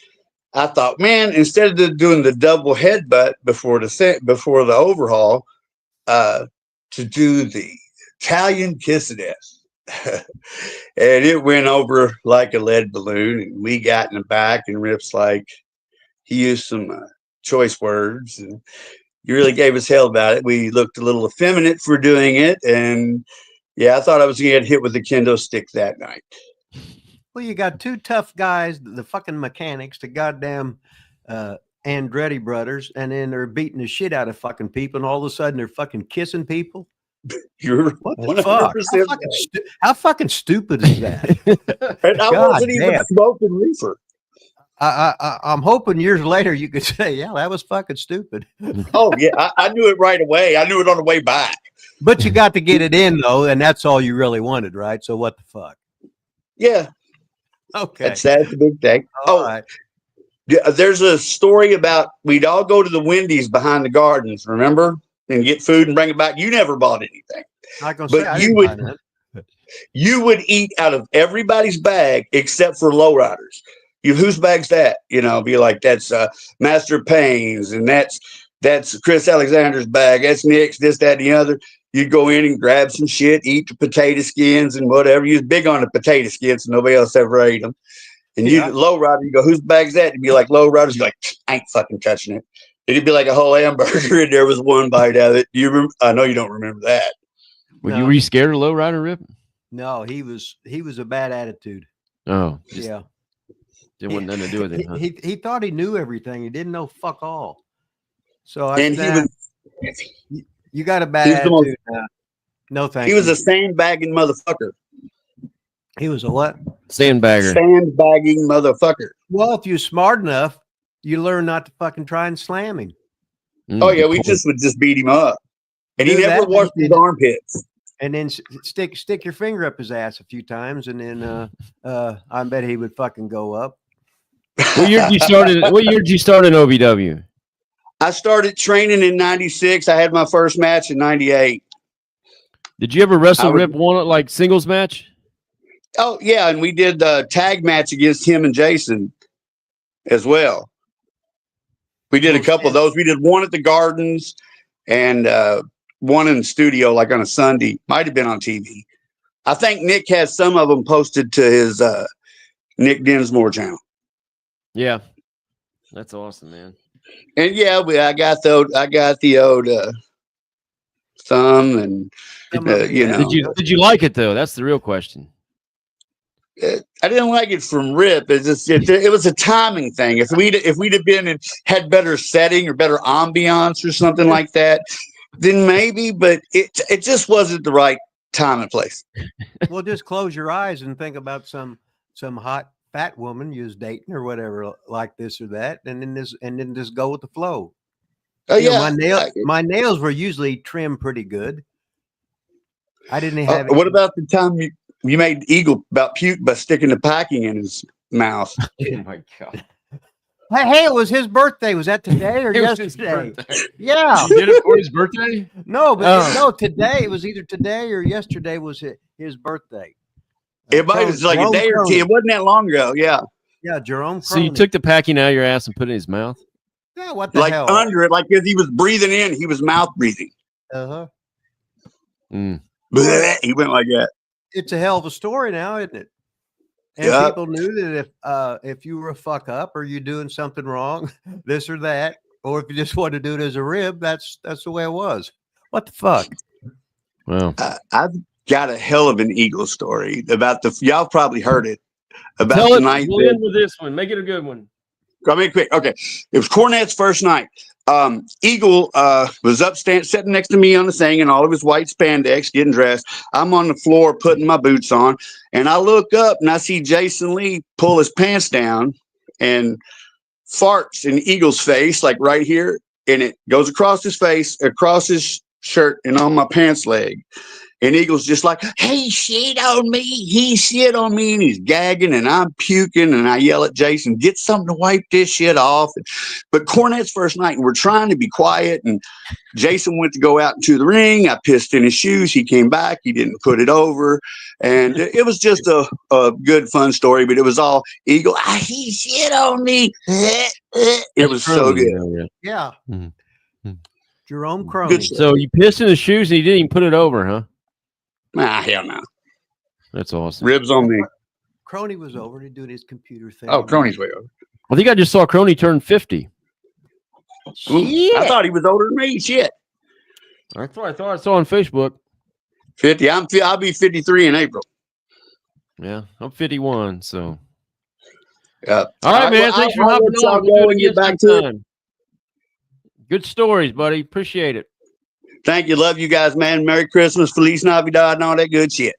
I thought, man, instead of doing the double headbutt before the overhaul, to do the Italian kiss of death. And it went over like a lead balloon, and we got in the back, and Rip's like, he used some choice words, and he really gave us hell about it. We looked a little effeminate for doing it, and yeah, I thought I was gonna get hit with the kendo stick that night. Well, you got 2 tough guys, the fucking mechanics, the goddamn Andretti brothers, and then they're beating the shit out of fucking people, and all of a sudden they're fucking kissing people. You're what the fuck? How fucking stupid is that? And I wasn't even smoking reefer. I'm hoping years later you could say, yeah, that was fucking stupid. Oh yeah, I knew it right away. I knew it on the way back. But you got to get it in though, and that's all you really wanted, right? So what the fuck? Yeah. Okay. That's the big thing. All right. There's a story about we'd all go to the Wendy's behind the gardens, remember? And get food and bring it back. You never bought anything. Not gonna But say I didn't buy that. You would eat out of everybody's bag except for lowriders. Whose bag's that? Be like, that's Master Payne's, and that's Chris Alexander's bag. That's Nick's, this, that, and the other. You'd go in and grab some shit, eat the potato skins and whatever. You was big on the potato skins, so nobody else ever ate them. And you lowrider, you go, whose bag's that? You'd be like, lowriders. You're like, I ain't fucking touching it. It'd be like a whole hamburger, and there was one bite of it. I know you don't remember that. Were you scared of lowrider, Rip? No, he was a bad attitude. Oh, yeah. Didn't want nothing to do with it. Huh? He thought he knew everything. He didn't know fuck all. So you got a bad attitude. No thanks. He was a sandbagging motherfucker. He was a what? Sandbagger. Sandbagging motherfucker. Well, if you're smart enough, you learn not to fucking try and slam him. Oh yeah, we would just beat him up, and he never washed his armpits. And then stick your finger up his ass a few times, and then I bet he would fucking go up. What year did you start in OVW? I started training in '96. I had my first match in '98. Did you ever wrestle Rip one like singles match? Oh yeah, and we did the tag match against him and Jason as well. We did a couple of those. We did one at the Gardens and one in the studio, like on a Sunday. Might have been on TV. I think Nick has some of them posted to his Nick Dinsmore channel. Yeah, that's awesome, man. And yeah, I got the old thumb, and Did you like it though? That's the real question. I didn't like it from Rip. It was a timing thing. If we'd have been and had better setting or better ambiance or something like that, then maybe. But it just wasn't the right time and place. Well, just close your eyes and think about some hot fat woman you was dating or whatever, like this or that, and then just go with the flow. Oh yeah, my nails were usually trimmed pretty good. I didn't have. What about the time you made Eagle about puke by sticking the packing in his mouth? Oh my god! Hey, it was his birthday. Was that today or yesterday? Yeah, you did it for his birthday. No, but no, today it was either today or yesterday was his birthday. It was like a day or two. It wasn't that long ago. Yeah. Yeah, Jerome. So you took the packing out of your ass and put it in his mouth? Yeah, what the hell? Like under it, like as he was breathing in, he was mouth breathing. Uh-huh. He went like that. It's a hell of a story now, isn't it? And people knew that if you were a fuck up or you're doing something wrong, this or that, or if you just want to do it as a rib, that's the way it was. What the fuck? Well, I've got a hell of an Eagle story about y'all probably heard it about Tell the it, night. We'll end with this one. Make it a good one. I mean, quick. Okay. It was Cornette's first night. Eagle was upstairs, sitting next to me on the thing in all of his white spandex, getting dressed. I'm on the floor putting my boots on, and I look up and I see Jason Lee pull his pants down and farts in Eagle's face, like right here, and it goes across his face, across his shirt, and on my pants leg. And Eagle's just like, he shit on me. He shit on me. And he's gagging and I'm puking. And I yell at Jason, get something to wipe this shit off. But Cornette's first night, and we're trying to be quiet. And Jason went to go out into the ring. I pissed in his shoes. He came back. He didn't put it over. And it was just a good, fun story. But it was all Eagle. He shit on me. It was so good. Yeah. Mm-hmm. Jerome Crony. So you pissed in his shoes and he didn't even put it over, huh? Nah, hell no. That's awesome. Ribs on me. Crony was over to doing his computer thing. Oh, Crony's way over. I think I just saw Crony turn 50. I thought he was older than me. Shit. I thought I saw on Facebook. 50. I'll be 53 in April. Yeah, I'm 51. So. All right, man. Thanks for hopping on. We'll get back to it. Good stories, buddy. Appreciate it. Thank you. Love you guys, man. Merry Christmas, Feliz Navidad, and all that good shit.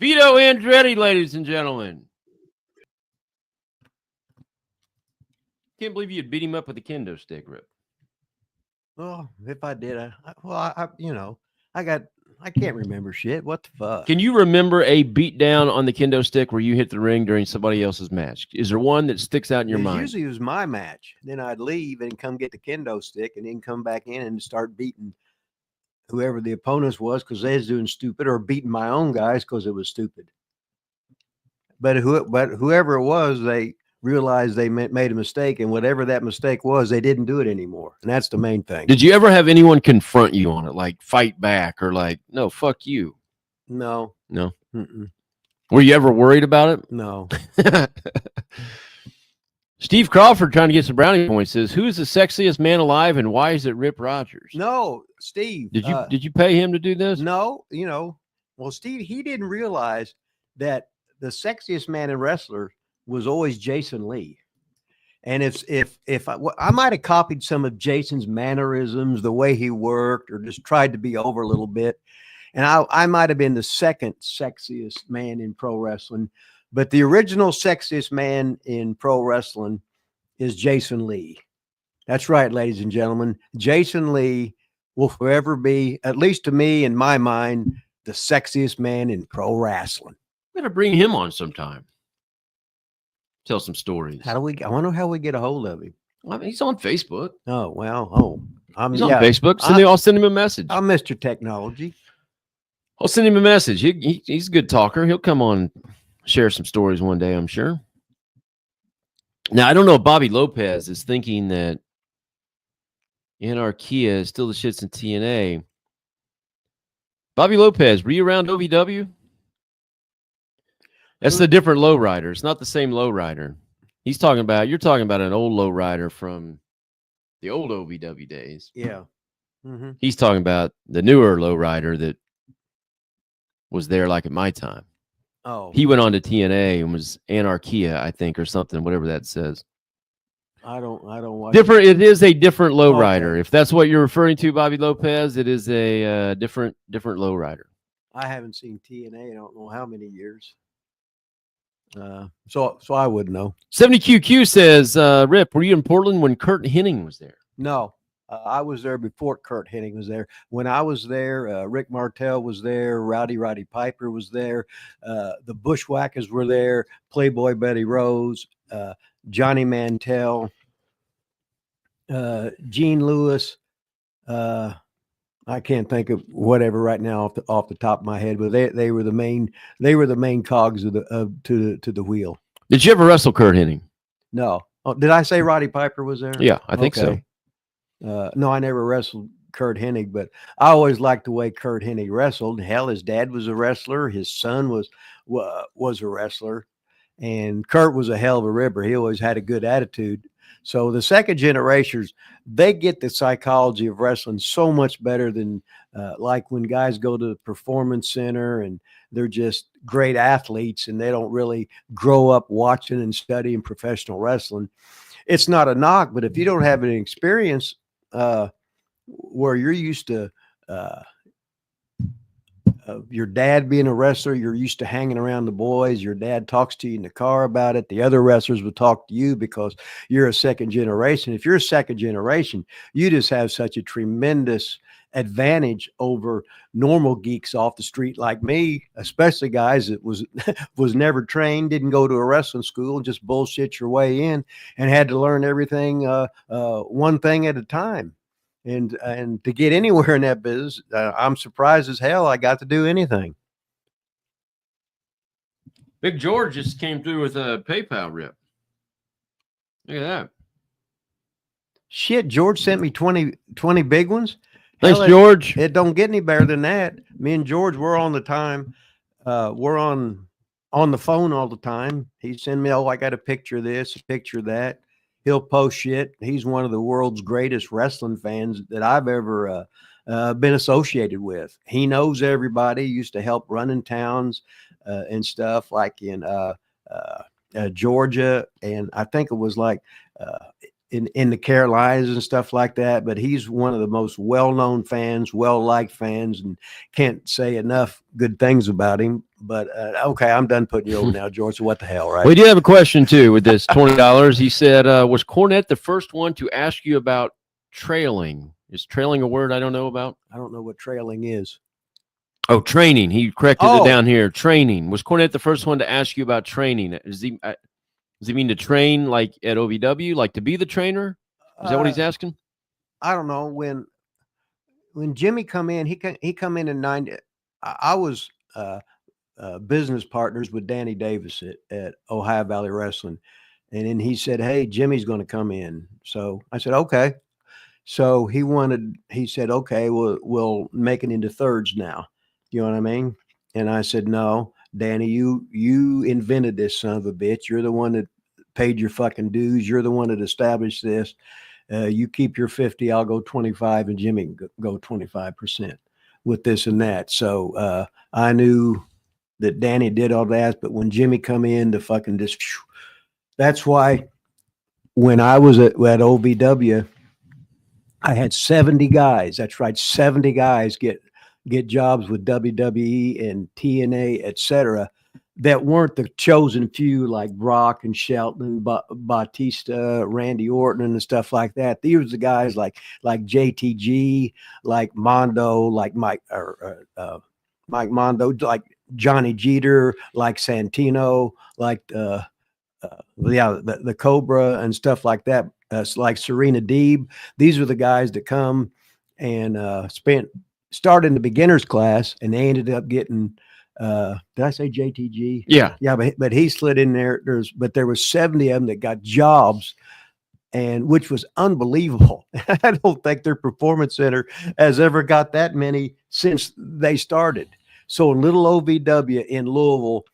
Vito Andretti, ladies and gentlemen. Can't believe you'd beat him up with a kendo stick, Rip. Well, if I did, I can't remember shit. What the fuck? Can you remember a beat down on the kendo stick where you hit the ring during somebody else's match? Is there one that sticks out in your mind? Usually it was my match. Then I'd leave and come get the kendo stick and then come back in and start beating whoever the opponents was because they was doing stupid, or beating my own guys because it was stupid. But whoever it was, they realized they made a mistake, and whatever that mistake was, they didn't do it anymore. And that's the main thing. Did you ever have anyone confront you on it, like fight back or like, no, fuck you? No. Mm-mm. Were you ever worried about it? No. Steve Crawford, trying to get some brownie points, says, who is the sexiest man alive and why is it Rip Rogers? No, Steve. Did you pay him to do this? No, well, Steve, he didn't realize that the sexiest man in wrestler was always Jason Lee. And if I might have copied some of Jason's mannerisms, the way he worked, or just tried to be over a little bit. And I might have been the second sexiest man in pro wrestling, but the original sexiest man in pro wrestling is Jason Lee. That's right, ladies and gentlemen. Jason Lee will forever be, at least to me, in my mind, the sexiest man in pro wrestling. We gotta bring him on sometime. Tell some stories. I wonder how we get a hold of him. I mean, he's on Facebook. Oh, well. He's on Facebook. I'll send him a message. I'm Mr. Technology. I'll send him a message. He's a good talker. He'll come on, share some stories one day, I'm sure. Now, I don't know if Bobby Lopez is thinking that Anarchia is still the shits in TNA. Bobby Lopez, were you around OVW? That's the different lowrider. It's not the same lowrider. You're talking about an old lowrider from the old OVW days. Yeah. Mm-hmm. He's talking about the newer lowrider that was there like at my time. Oh. He went on to TNA and was Anarchia, I think, or something, whatever that says. I don't watch different. It is a different lowrider. Okay. If that's what you're referring to, Bobby Lopez, it is a different lowrider. I haven't seen TNA. I don't know how many years. So I wouldn't know. 70QQ says, Rip, were you in Portland when Kurt Hennig was there? No, I was there before Kurt Hennig was there. When I was there, Rick Martel was there. Roddy Piper was there. The Bushwhackers were there. Playboy Betty Rose, Johnny Mantell, Gene Lewis. I can't think of whatever right now off the top of my head, but they were the main cogs to the wheel. Did you ever wrestle Kurt Hennig? No. Oh, did I say Roddy Piper was there? Yeah, I think so. No, I never wrestled Kurt Hennig, but I always liked the way Kurt Hennig wrestled. Hell, his dad was a wrestler. His son was a wrestler, and Kurt was a hell of a ripper. He always had a good attitude. So the second generations, they get the psychology of wrestling so much better than like when guys go to the performance center and they're just great athletes and they don't really grow up watching and studying professional wrestling. It's not a knock, but if you don't have any experience where you're used to your dad being a wrestler, you're used to hanging around the boys, your dad talks to you in the car about it, the other wrestlers will talk to you because you're a second generation. If you're a second generation, you just have such a tremendous advantage over normal geeks off the street like me, especially guys that was never trained, didn't go to a wrestling school, and just bullshit your way in and had to learn everything one thing at a time. And to get anywhere in that business, I'm surprised as hell I got to do anything. Big George just came through with a PayPal rip. Look at that. Shit, George sent me 20 big ones. Thanks, Hell, George. It don't get any better than that. Me and George, we're on the time. We're on the phone all the time. He send me, I got a picture of this, a picture of that. He'll post shit. He's one of the world's greatest wrestling fans that I've ever been associated with. He knows everybody. He used to help running towns and stuff like in Georgia. And I think it was like in the Carolinas and stuff like that. But he's one of the most well-known fans, well-liked fans, and can't say enough good things about him. But okay, I'm done putting you over now, George. So what the hell, right? We do have a question too with this $20. He said, "Was Cornette the first one to ask you about trailing? Is trailing a word I don't know about? I don't know what trailing is. Oh, training. He corrected it down here. Training. Was Cornette the first one to ask you about training? Does he mean to train like at OVW, like to be the trainer? Is that what he's asking? I don't know. When Jimmy come in, he come in 90. I was business partners with Danny Davis at Ohio Valley Wrestling, and then he said, "Hey, Jimmy's going to come in." So I said, "Okay." So he said, "Okay, we'll make it into thirds now." You know what I mean? And I said, "No, Danny, you invented this son of a bitch. You're the one that paid your fucking dues. You're the one that established this. You keep your 50, I'll go 25, and Jimmy can go 25% with this and that." So I knew that Danny did all that, but when Jimmy come in to fucking just, that's why when I was at OVW, I had 70 guys. That's right, 70 guys get jobs with WWE and TNA, etc., that weren't the chosen few like Brock and Shelton, Batista, Randy Orton, and stuff like that. These were the guys like JTG, like Mondo, like Mike Mondo, like Johnny Jeter, like Santino, like the Cobra and stuff like that, like Serena Deeb. These are the guys that come and started in the beginners class, and they ended up getting. Did I say JTG? Yeah. But he slid in there. There was 70 of them that got jobs, and which was unbelievable. I don't think their performance center has ever got that many since they started. So in little OVW in Louisville,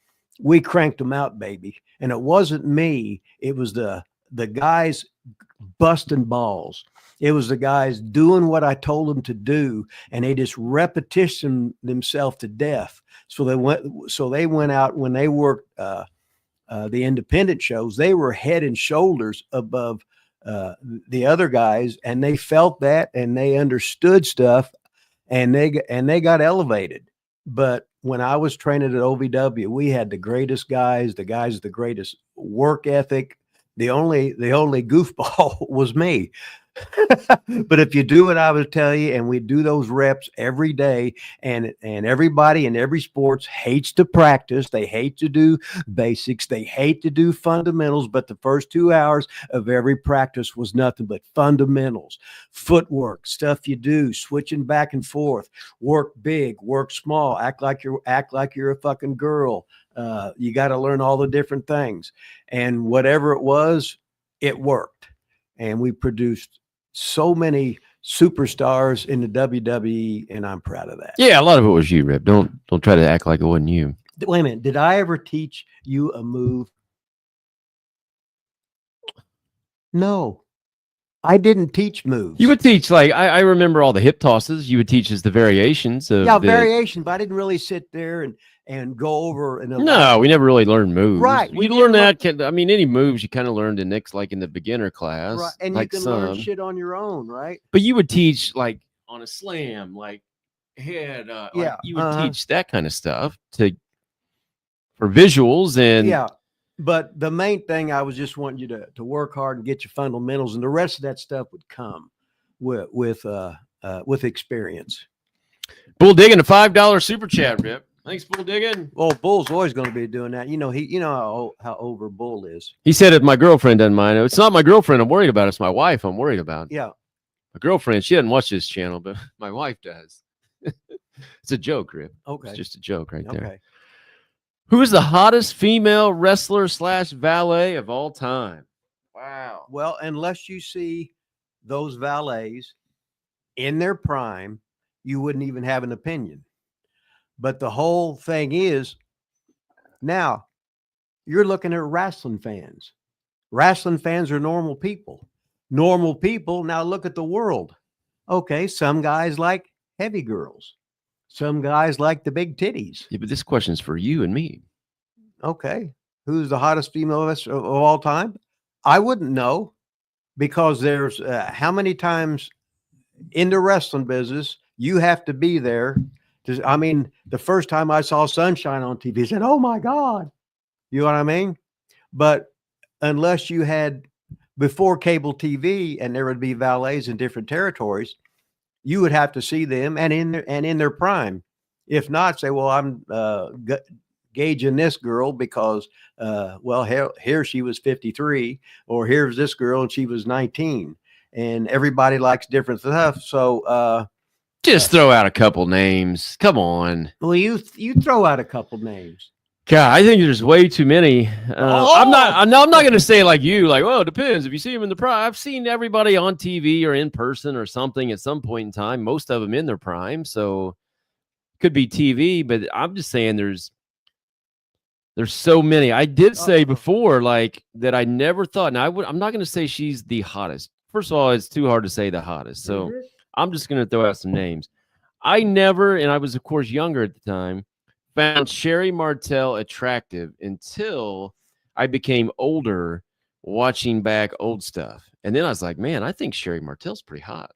we cranked them out, baby. And it wasn't me. It was the guys busting balls. It was the guys doing what I told them to do, and they just repetitioned themselves to death. So they went out when they worked the independent shows. They were head and shoulders above the other guys, and they felt that, and they understood stuff, and they got elevated. But when I was training at OVW, we had the greatest guys, the greatest work ethic. The only goofball was me. But if you do what I would tell you, and we do those reps every day, and everybody in every sports hates to practice, they hate to do basics, they hate to do fundamentals, but the first 2 hours of every practice was nothing but fundamentals, footwork, stuff you do, switching back and forth, work big, work small, act like you're a fucking girl. You got to learn all the different things, and whatever it was, it worked, and we produced so many superstars in the WWE, and I'm proud of that. Yeah, a lot of it was you, Rip. Don't try to act like it wasn't you. Wait a minute. Did I ever teach you a move? No, I didn't teach moves. You would teach, like, I remember all the hip tosses. You would teach us the variations of variation, but I didn't really sit there and go over. No, we never really learned moves. Right. We learned that. I mean, any moves you kind of learned in the beginner class. Right. And like you can learn shit on your own, right? But you would teach like on a slam, like head. Like you would teach that kind of stuff for visuals and. Yeah. But the main thing, I was just wanting you to work hard and get your fundamentals, and the rest of that stuff would come with experience. Bull digging a $5 super chat, Rip. Thanks, Bull digging. Well, Bull's always going to be doing that. You know how over Bull is. He said if my girlfriend doesn't mind. It's not my girlfriend I'm worried about. It's my wife I'm worried about. Yeah. My girlfriend, she doesn't watch this channel, but my wife does. It's a joke, Rip. Okay. It's just a joke right there. Okay. Who is the hottest female wrestler / valet of all time? Wow. Well, unless you see those valets in their prime, you wouldn't even have an opinion. But the whole thing is, now you're looking at wrestling fans. Wrestling fans are normal people. Normal people. Now look at the world. Okay, some guys like heavy girls. Some guys like the big titties. Yeah, but this question's for you and me. Okay. Who's the hottest female of all time? I wouldn't know. because there's how many times in the wrestling business you have to be there. I mean, the first time I saw Sunshine on TV, I said, "Oh my God," you know what I mean? But unless you had before cable TV, and there would be valets in different territories, you would have to see them and in their prime. If not, say, well, I'm gauging this girl because, well, here she was 53, or here's this girl and she was 19, and everybody likes different stuff. So just throw out a couple names. Come on. Well, you throw out a couple names. God, I think there's way too many. I'm not going to say like you, like, well, it depends. If you see them in the prime, I've seen everybody on TV or in person or something at some point in time. Most of them in their prime, so could be TV. But I'm just saying, there's so many. I did say before, like, that I never thought. Now I'm not going to say she's the hottest. First of all, it's too hard to say the hottest. So I'm just going to throw out some names. I never, and I was of course younger at the time, found Sherry Martel attractive until I became older, watching back old stuff. And then I was like, man, I think Sherry Martel's pretty hot.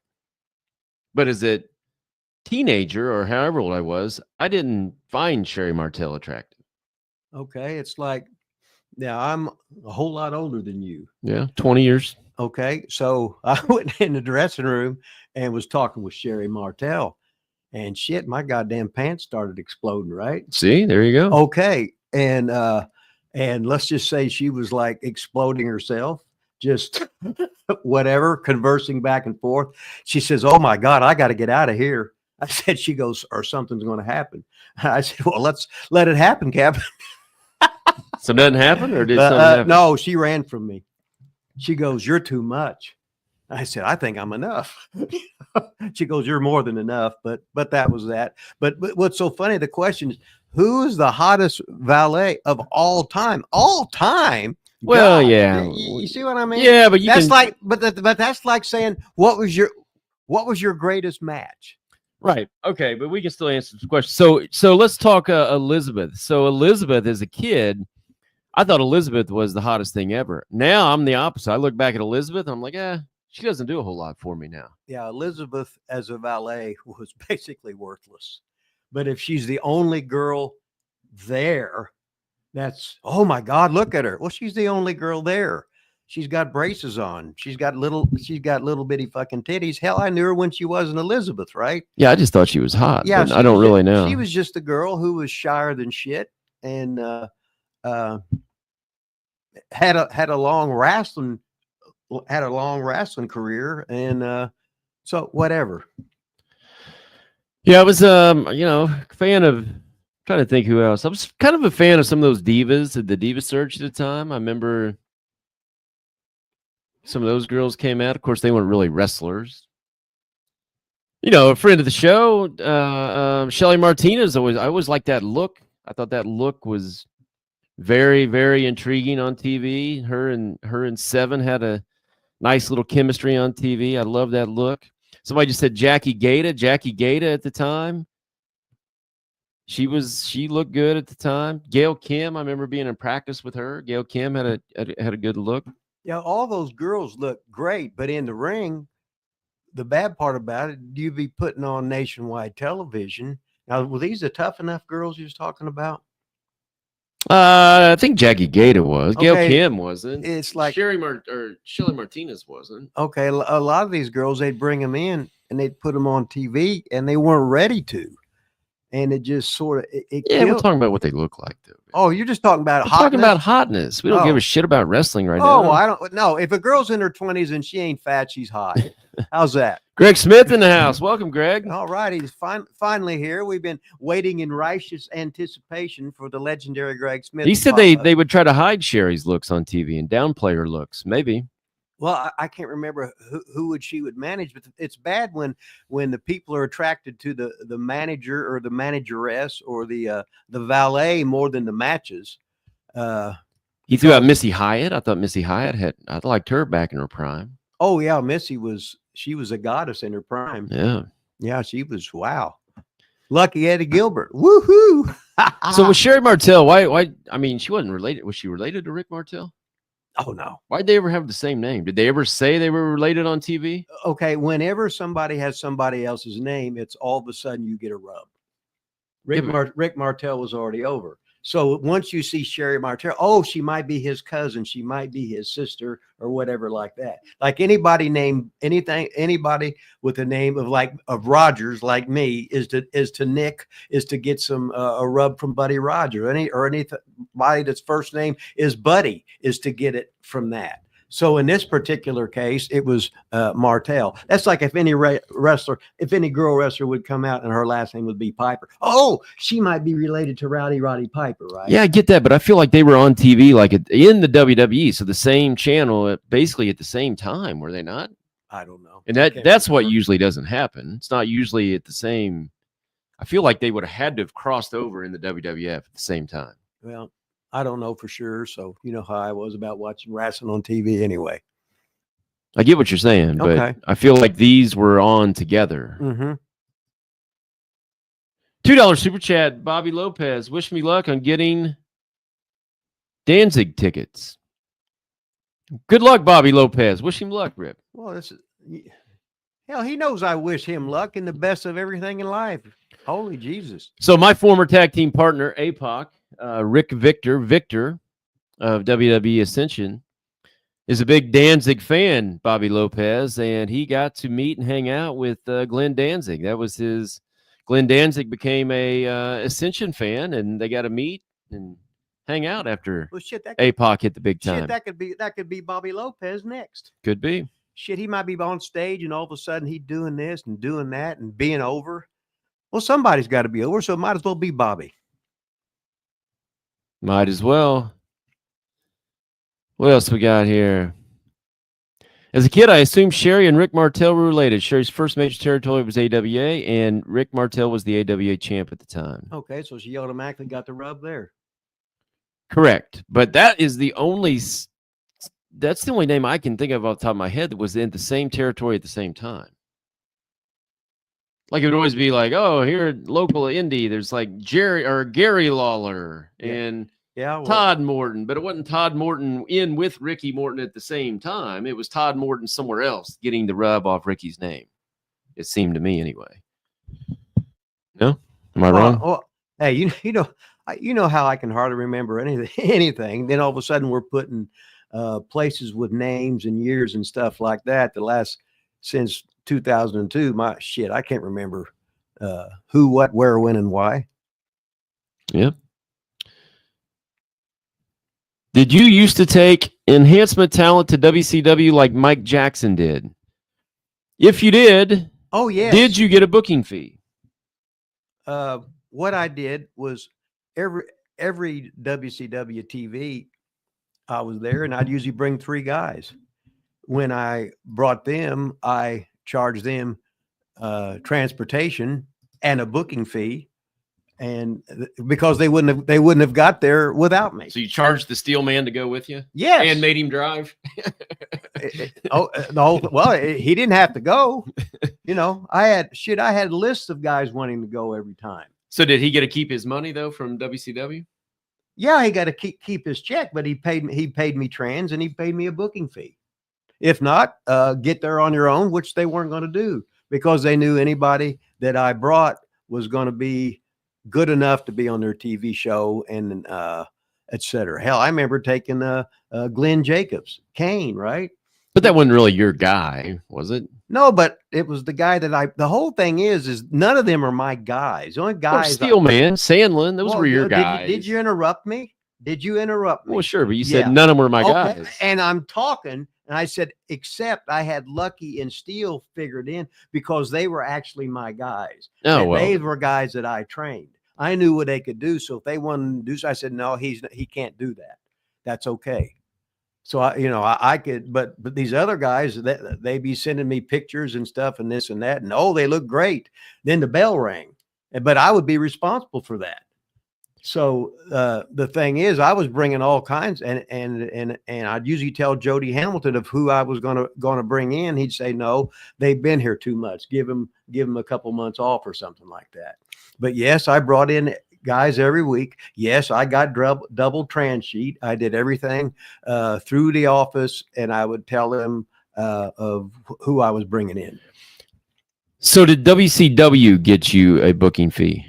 But as a teenager or however old I was, I didn't find Sherry Martel attractive. Okay. It's like, now I'm a whole lot older than you. Yeah, 20 years. Okay. So I went in the dressing room and was talking with Sherry Martel. And shit, my goddamn pants started exploding, right? See, there you go. Okay. And let's just say she was like exploding herself, just whatever, conversing back and forth. She says, "Oh my God, I got to get out of here." I said, she goes, "Or something's going to happen." I said, "Well, let's let it happen, Captain." So nothing happened, or did something happen? No, she ran from me. She goes, "You're too much." I said, "I think I'm enough." She goes, "You're more than enough." But that was that. But what's so funny, the question is, who is the hottest valet of all time? All time? Well, God, yeah. You see what I mean? Yeah, but that's like, but that's like saying, what was your greatest match? Right. Okay, but we can still answer this question. So let's talk Elizabeth. So Elizabeth, as a kid, I thought Elizabeth was the hottest thing ever. Now I'm the opposite. I look back at Elizabeth, and I'm like, she doesn't do a whole lot for me now. Yeah, Elizabeth as a valet was basically worthless. But if she's the only girl there, that's, oh my God, look at her. Well, she's the only girl there. She's got braces on. She's got little bitty fucking titties. Hell, I knew her when she wasn't Elizabeth, right? Yeah, I just thought she was hot. Yeah, I don't really know. She was just a girl who was shyer than shit, and had a long wrestling career, and so whatever. Yeah, I was fan of, trying to think who else. I was kind of a fan of some of those divas at the Diva Search at the time. I remember some of those girls came out. Of course, they weren't really wrestlers. A friend of the show, Shelly Martinez, I always liked that look. I thought that look was very, very intriguing on TV. Her and Seven had a nice little chemistry on TV. I love that look. Somebody just said Jackie Gata. Jackie Gata at the time. She looked good at the time. Gail Kim, I remember being in practice with her. Gail Kim had a good look. Yeah, all those girls look great, but in the ring, the bad part about it, you be putting on nationwide television. Now, were these the Tough Enough girls you was talking about? I think Jackie Gata was. Okay. Gail Kim wasn't. It's like Shelly Martinez wasn't. Okay, a lot of these girls, they'd bring them in and they'd put them on TV, and they weren't ready to, and it just sort of we're talking about what they look like, though. Oh, you're just talking about hotness? Talking about hotness. We don't give a shit about wrestling right now. Oh, I don't know. If a girl's in her 20s and she ain't fat, she's hot. How's that? Greg Smith in the house. Welcome, Greg. All right. He's finally here. We've been waiting in righteous anticipation for the legendary Greg Smith. He said they would try to hide Sherry's looks on TV and downplay her looks. Maybe. Well, I can't remember who she would manage, but it's bad when the people are attracted to the manager or the manageress or the valet more than the matches. He threw out Missy Hyatt. I thought Missy Hyatt I liked her back in her prime. Oh yeah, Missy was a goddess in her prime. Yeah, she was, wow. Lucky Eddie Gilbert. Woohoo! So with Sherry Martel, why? I mean, she wasn't related. Was she related to Rick Martel? Oh, no. Why'd they ever have the same name? Did they ever say they were related on TV? Okay, whenever somebody has somebody else's name, it's all of a sudden you get a rub. Rick Martel was already over. So once you see Sherry Martel, oh, she might be his cousin, she might be his sister, or whatever like that. Like anybody named anybody with a name of Rogers, like me, is to get some a rub from Buddy Rogers. Anybody that's first name is Buddy is to get it from that. So in this particular case, it was Martel. That's like if any girl wrestler would come out and her last name would be Piper. Oh, she might be related to Roddy Piper, right? Yeah, I get that, but I feel like they were on TV like in the WWE, so the same channel, basically at the same time, were they not? I don't know. And that's what usually doesn't happen. It's not usually at the same. I feel like they would have had to have crossed over in the WWF at the same time. Well, I don't know for sure. So you know how I was about watching wrestling on TV anyway. I get what you're saying, but okay. I feel like these were on together. Mm-hmm. $2 super chat, Bobby Lopez. Wish me luck on getting Danzig tickets. Good luck, Bobby Lopez. Wish him luck, Rip. Well, hell, he knows I wish him luck and the best of everything in life. Holy Jesus. So my former tag team partner, APOC, Rick Victor of WWE Ascension, is a big Danzig fan, Bobby Lopez, and he got to meet and hang out with Glenn Danzig. That was his. Glenn Danzig became a Ascension fan, and they got to meet and hang out after APOC hit the big time. Shit, that could be Bobby Lopez next. Could be. Shit, he might be on stage, and all of a sudden he's doing this and doing that and being over. Well, somebody's got to be over, so it might as well be Bobby. Might as well. What else we got here? As a kid, I assumed Sherry and Rick Martel were related. Sherry's first major territory was AWA, and Rick Martel was the AWA champ at the time. Okay, so she automatically got the rub there. Correct. But that's the only name I can think of off the top of my head that was in the same territory at the same time. Like it would always be like, oh, here at local indie, there's like Gary Lawler and Todd Morton, but it wasn't Todd Morton in with Ricky Morton at the same time. It was Todd Morton somewhere else getting the rub off Ricky's name. It seemed to me anyway. No, am I wrong? Well, hey, you know how I can hardly remember anything. Then all of a sudden we're putting places with names and years and stuff like that. Since 2002, I can't remember who, what, where, when, and why. Yep. Did you used to take enhancement talent to WCW like Mike Jackson did? If you did, oh yeah, did you get a booking fee? What I did was every WCW TV, I was there, and I'd usually bring 3 guys. When I brought them, I charged them transportation and a booking fee, and because they wouldn't have got there without me. So you charged the steel man to go with you? Yes. And made him drive? He didn't have to go. You know, I had lists of guys wanting to go every time. So did he get to keep his money though from WCW? Yeah, he got to keep his check, but he paid me trans and he paid me a booking fee. If not, get there on your own, which they weren't going to do because they knew anybody that I brought was going to be good enough to be on their TV show and et cetera. Hell, I remember taking Glenn Jacobs, Kane, right? But that wasn't really your guy, was it? No, but it was the guy that the whole thing is none of them are my guys. The only guys. Steelman, Sandlin, those were your guys. Did you interrupt me? Did you interrupt me? Well, sure, but you said none of them were my guys. And I'm talking, and I said, except I had Lucky and Steele figured in because they were actually my guys. Oh, well. They were guys that I trained. I knew what they could do. So if they wanted to do so, I said, no, he can't do that. That's okay. So I could, but these other guys, they be sending me pictures and stuff and this and that, and they look great. Then the bell rang, but I would be responsible for that. So the thing is, I was bringing all kinds, and I'd usually tell Jody Hamilton of who I was going to bring in. He'd say, no, they've been here too much. Give them a couple months off or something like that. But yes, I brought in guys every week. Yes, I got double trans sheet. I did everything through the office, and I would tell them of who I was bringing in. So did WCW get you a booking fee?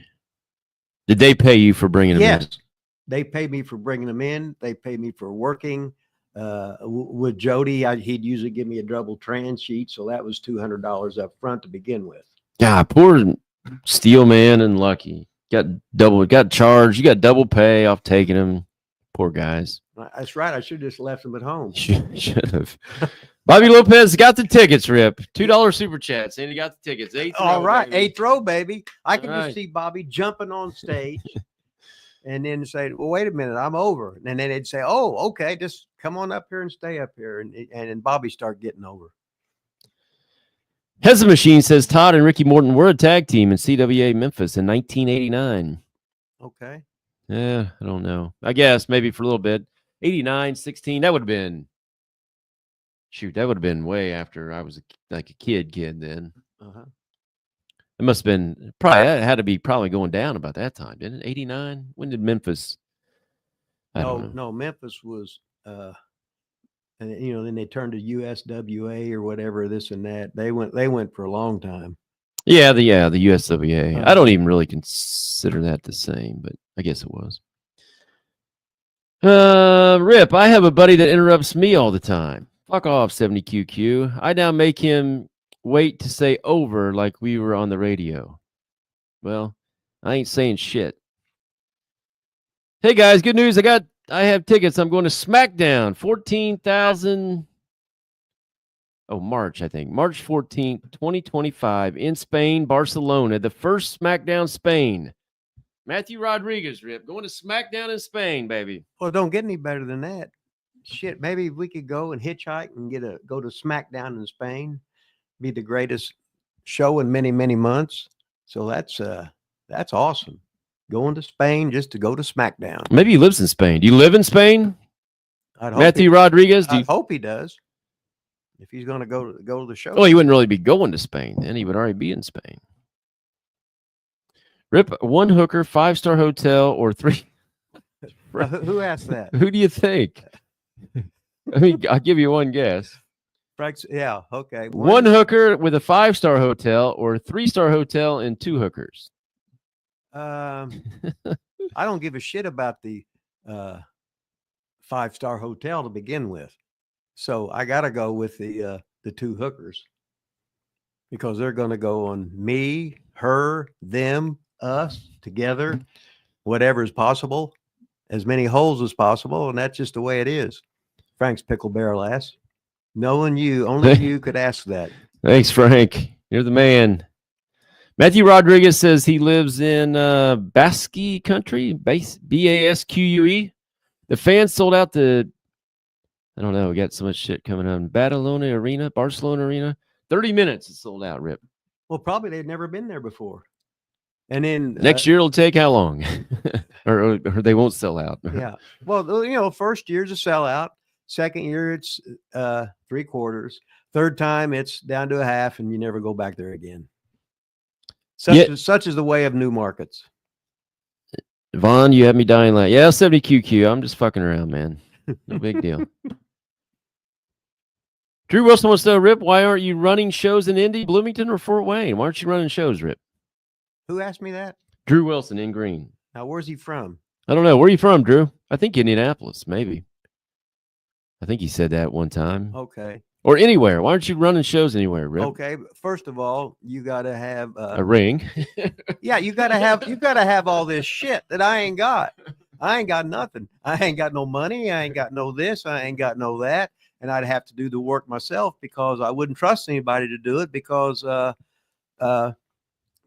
Did they pay you for bringing them in? Yes, they paid me for bringing them in. They paid me for working. With Jody, he'd usually give me a double trans sheet, so that was $200 up front to begin with. Yeah, poor Steelman and Lucky got charged. You got double pay off taking them. Poor guys. That's right. I should have just left them at home. Should have. Bobby Lopez got the tickets, Rip. $2 super chat. Sandy got the tickets. All right. Baby. 8th row, baby. I can All just see Bobby jumping on stage and then say, well, wait a minute, I'm over. And then they'd say, oh, okay, just come on up here and stay up here. And Bobby start getting over. Hezza Machine says Todd and Ricky Morton were a tag team in CWA Memphis in 1989. Okay. Yeah, I don't know. I guess maybe for a little bit. 89, 16, that would have been, that would have been way after I was a kid then. Uh-huh. It must have been that had to be probably going down about that time, didn't it? 89? When did Memphis? No, Memphis was, and then they turned to USWA or whatever, this and that. They went for a long time. Yeah, the USWA. I don't even really consider that the same, but I guess it was. Rip, I have a buddy that interrupts me all the time. Fuck off, 70QQ. I now make him wait to say over like we were on the radio. Well, I ain't saying shit. Hey guys, good news. I have tickets. I'm going to SmackDown. 14,000. Oh, March, I think. March 14th, 2025 in Spain, Barcelona. The first SmackDown Spain. Matthew Rodriguez, Rip. Going to SmackDown in Spain, baby. Well, don't get any better than that. Shit, maybe we could go and hitchhike and go to SmackDown in Spain. Be the greatest show in many, many months. So that's awesome. Going to Spain just to go to SmackDown. Maybe he lives in Spain. Do you live in Spain? Matthew Rodriguez? I hope he does. If he's going to go to the show. Oh, he wouldn't really be going to Spain. Then he would already be in Spain. Rip, 1 hooker, 5-star hotel, or 3. Who asked that? Who do you think? I mean, I'll give you one guess. Yeah, okay. 1 hooker with a 5-star hotel, or 3-star hotel and 2 hookers. I don't give a shit about the 5-star hotel to begin with. So I got to go with the 2 hookers because they're going to go on me, her, them, us together, whatever is possible, as many holes as possible. And that's just the way it is. Frank's pickle barrel ass. Knowing you, only you could ask that. Thanks, Frank. You're the man. Matthew Rodriguez says he lives in Basque country, Basque. The fans sold out I don't know. We got so much shit coming on. Barcelona Arena. 30 minutes is sold out, Rip. Well, probably they've never been there before. And then next year it'll take how long? or they won't sell out. Yeah. Well, first year's a sellout. Second year it's 3/4. Third time it's down to a half, and you never go back there again. Such is the way of new markets. Vaughn, you have me dying like, yeah, 70QQ. I'm just fucking around, man. No big deal. Drew Wilson wants to know, Rip, why aren't you running shows in Indy, Bloomington, or Fort Wayne? Why aren't you running shows, Rip? Who asked me that? Drew Wilson in Green. Now, where's he from? I don't know. Where are you from, Drew? I think Indianapolis, maybe. I think he said that one time. Okay. Or anywhere. Why aren't you running shows anywhere, Rip? Okay. First of all, you got to have a ring. Yeah, you got to have all this shit that I ain't got. I ain't got nothing. I ain't got no money. I ain't got no this. I ain't got no that. And I'd have to do the work myself because I wouldn't trust anybody to do it because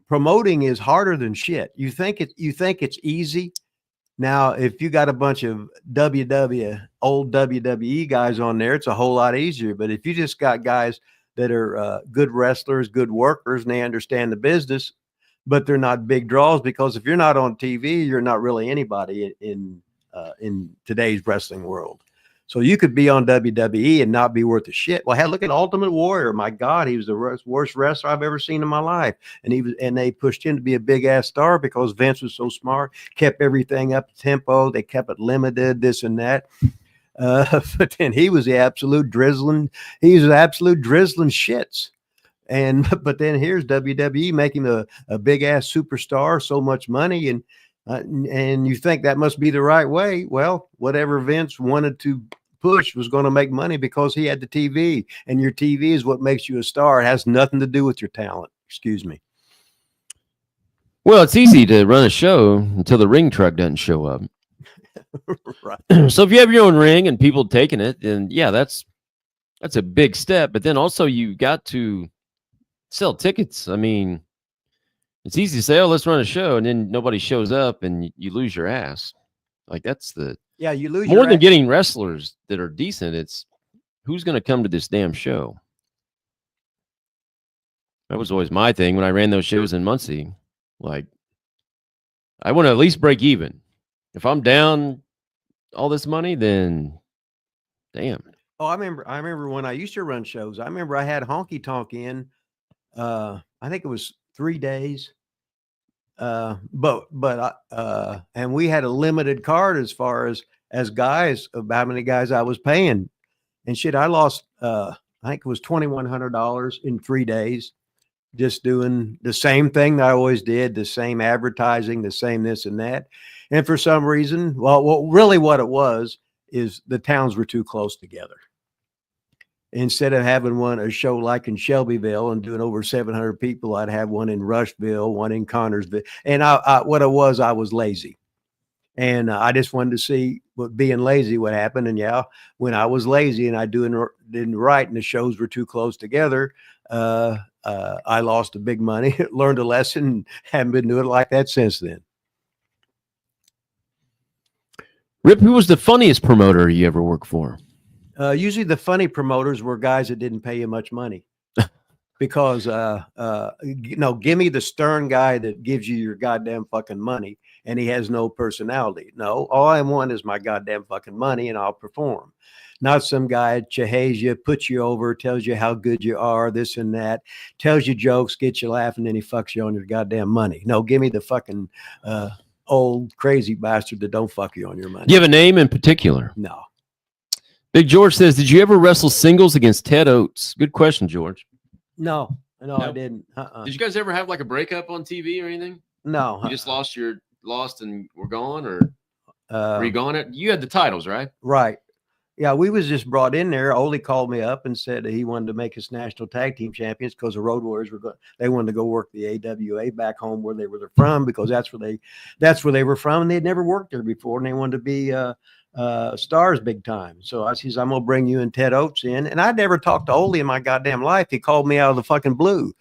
promoting is harder than shit. You think it's easy. Now, if you got a bunch of old WWE guys on there, it's a whole lot easier. But if you just got guys that are good wrestlers, good workers, and they understand the business, but they're not big draws, because if you're not on TV, you're not really anybody in today's wrestling world. So you could be on WWE and not be worth a shit. Well, hell, look at Ultimate Warrior. My God, he was the worst wrestler I've ever seen in my life. And they pushed him to be a big ass star because Vince was so smart, kept everything up tempo. They kept it limited, this and that. But then he was the absolute drizzling. He's the absolute drizzling shits. But then here's WWE making a big ass superstar, so much money, and you think that must be the right way. Well, whatever Vince wanted to push was going to make money because he had the TV, and your TV is what makes you a star. It has nothing to do with your talent. Excuse me. Well, it's easy to run a show until the ring truck doesn't show up. Right. So if you have your own ring and people taking it, then yeah, that's a big step. But then also you got to sell tickets. I mean, it's easy to say, oh, let's run a show, and then nobody shows up and you lose your ass. Like that's you lose more than getting wrestlers that are decent. It's who's going to come to this damn show. That was always my thing when I ran those shows in Muncie. Like, I want to at least break even. If I'm down all this money, then damn. Oh, I remember when I used to run shows. I remember I had Honky Tonk in. I think it was 3 days. And we had a limited card as far as guys of how many guys I was paying, and shit. I lost, I think it was $2,100 in 3 days, just doing the same thing that I always did, the same advertising, the same this and that. And for some reason, what it was is the towns were too close together. Instead of having a show like in Shelbyville and doing over 700 people, I'd have one in Rushville, one in Connorsville. And I was lazy. And I just wanted to see what being lazy would happen. And yeah, when I was lazy and I didn't write and the shows were too close together, I lost a big money, learned a lesson, and haven't been doing it like that since then. Rip, who was the funniest promoter you ever worked for? Usually the funny promoters were guys that didn't pay you much money because, give me the stern guy that gives you your goddamn fucking money and he has no personality. No, all I want is my goddamn fucking money and I'll perform. Not some guy that chahays you, puts you over, tells you how good you are, this and that, tells you jokes, gets you laughing, then he fucks you on your goddamn money. No, give me the fucking old crazy bastard that don't fuck you on your money. Do you have a name in particular? No. Big George says, did you ever wrestle singles against Ted Oates? Good question, George. No, I didn't. Did you guys ever have like a breakup on TV or anything? No. You just lost and were gone, or were you gone? You had the titles, right? Right. Yeah, we was just brought in there. Ole called me up and said that he wanted to make us national tag team champions because the Road Warriors they wanted to go work the AWA back home where they were from, because that's where they were from, and they'd never worked there before, and they wanted to be stars big time. So I says, I'm gonna bring you and Ted Oates in. And I'd never talked to Ole in my goddamn life. He called me out of the fucking blue.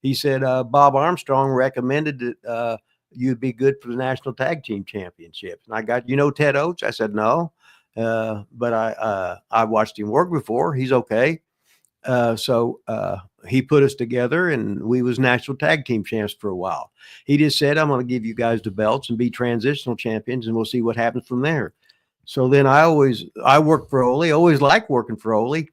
He said, Bob Armstrong recommended that you'd be good for the National Tag Team Championships. And I got, Ted Oates? I said, no. But I watched him work before. He's okay. So he put us together and we was national tag team champs for a while. He just said, I'm going to give you guys the belts and be transitional champions, and we'll see what happens from there. So then I worked for Ole. Always liked working for Ole.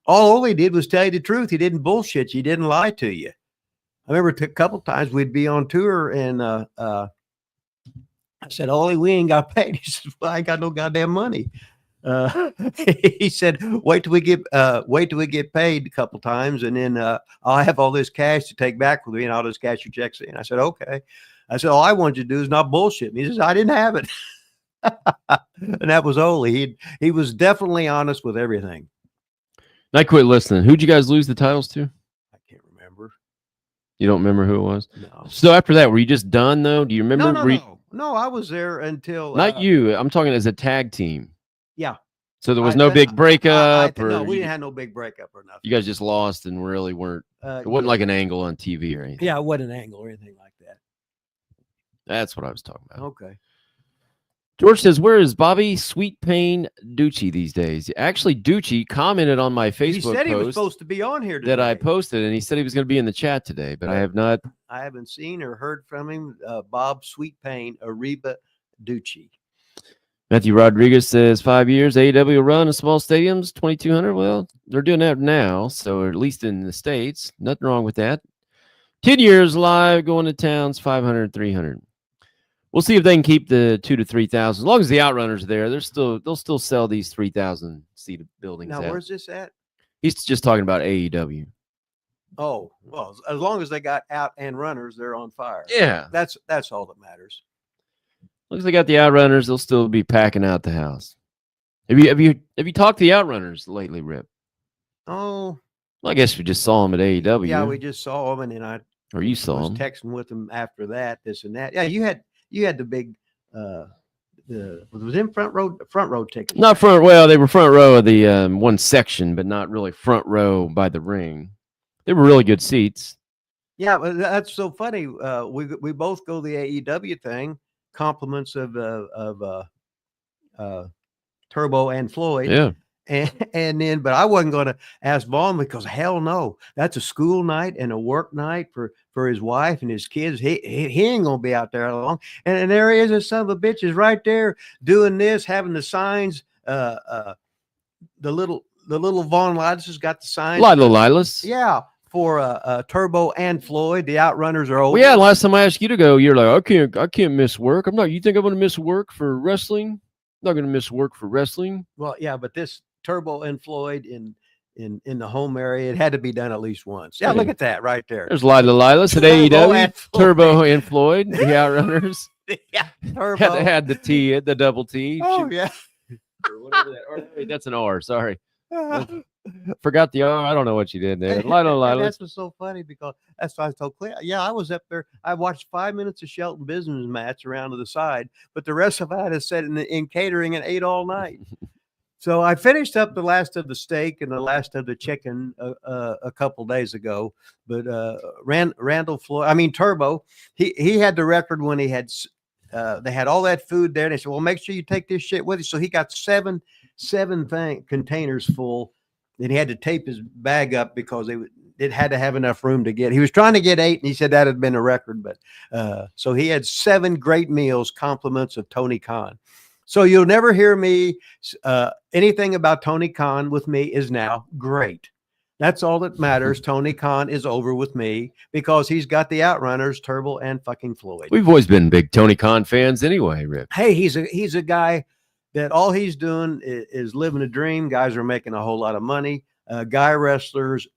All Ole did was tell you the truth. He didn't bullshit you. He didn't lie to you. I remember a couple of times we'd be on tour and I said, Ole, we ain't got paid. He said, well, I ain't got no goddamn money. He said, wait till we get paid a couple times, and then I'll have all this cash to take back with me, and I'll just cash your checks in. I said, okay. I said, all I want you to do is not bullshit me. He says, I didn't have it. And that was Ole. He was definitely honest with everything. And I quit listening. Who'd you guys lose the titles to? I can't remember. You don't remember who it was? No. So after that, were you just done though? Do you remember? No, I was there until not you. I'm talking as a tag team. Yeah. So there was no big breakup? No, we didn't have no big breakup or nothing. You guys just lost and really weren't. It wasn't like an angle on TV or anything. Yeah, it wasn't an angle or anything like that. That's what I was talking about. Okay. George says, where is Bobby Sweet Pain Ducci these days? Actually, Ducci commented on my Facebook post. He said he was supposed to be on here today. That I posted, and he said he was going to be in the chat today, but I have not. I haven't seen or heard from him. Bob Sweet Pain Ariba Ducci. Matthew Rodriguez says 5 years AEW run in small stadiums, 2,200. Well, they're doing that now, so at least in the States, nothing wrong with that. 10 years live, going to towns, 500, 300. We'll see if they can keep the 2,000 to 3,000. As long as the Outrunners are there, they'll still sell these 3,000 seat buildings. Now, out. where's this at? He's just talking about AEW. Oh, well, as long as they got out and runners, they're on fire. Yeah, That's all that matters. as long as they got the Outrunners, they'll still be packing out the house. Have you talked to the Outrunners lately, Rip? Oh, well, I guess we just saw them at AEW. yeah, we just saw them, and then you saw was them texting with them after that, this and that. Yeah, you had the big it was in front row tickets. Not front. Well, they were front row of the one section, but not really front row by the ring. They were really good seats. Yeah, but that's so funny. We both go the AEW thing. Compliments of Turbo and Floyd. Yeah. And then, but I wasn't going to ask Vaughn because hell no, that's a school night and a work night for his wife and his kids. He ain't going to be out there long. And there he is, a son of a bitch is right there doing this, having the signs. The little Vaughn Lilas has got the signs. Lilo Lilas. Yeah. For Turbo and Floyd, the Outrunners are over. Well, yeah, last time I asked you to go, you're like, I can't miss work. I'm not. You think I'm going to miss work for wrestling? I'm not going to miss work for wrestling. Well, yeah, but this Turbo and Floyd in the home area, it had to be done at least once. Yeah, look at that right there. There's Lilo Lilas at AEW. Turbo and Floyd, the Outrunners. Yeah, Turbo had the T, the double T. Oh yeah, or whatever that. Or, wait, that's an R. Sorry. Forgot the R. I don't know what you did there. Lilo Lilas. That's what's so funny because that's what I told Claire. Yeah, I was up there. I watched 5 minutes of Shelton Business match around to the side, but the rest of it I had sat in catering and ate all night. So I finished up the last of the steak and the last of the chicken a couple days ago. But Randall Floyd, I mean Turbo, he had the record when he had they had all that food there. And they said, well, make sure you take this shit with you. So he got seven containers full. Then he had to tape his bag up because it had to have enough room to get. He was trying to get 8, and he said that had been a record. But so he had 7 great meals, compliments of Tony Khan. So you'll never hear me anything about Tony Khan with me is now great. That's all that matters. Tony Khan is over with me because he's got the Outrunners, Turbo, and fucking Floyd. We've always been big Tony Khan fans anyway, Rip. Hey, he's a guy that all he's doing is living a dream. Guys are making a whole lot of money. Guy wrestlers,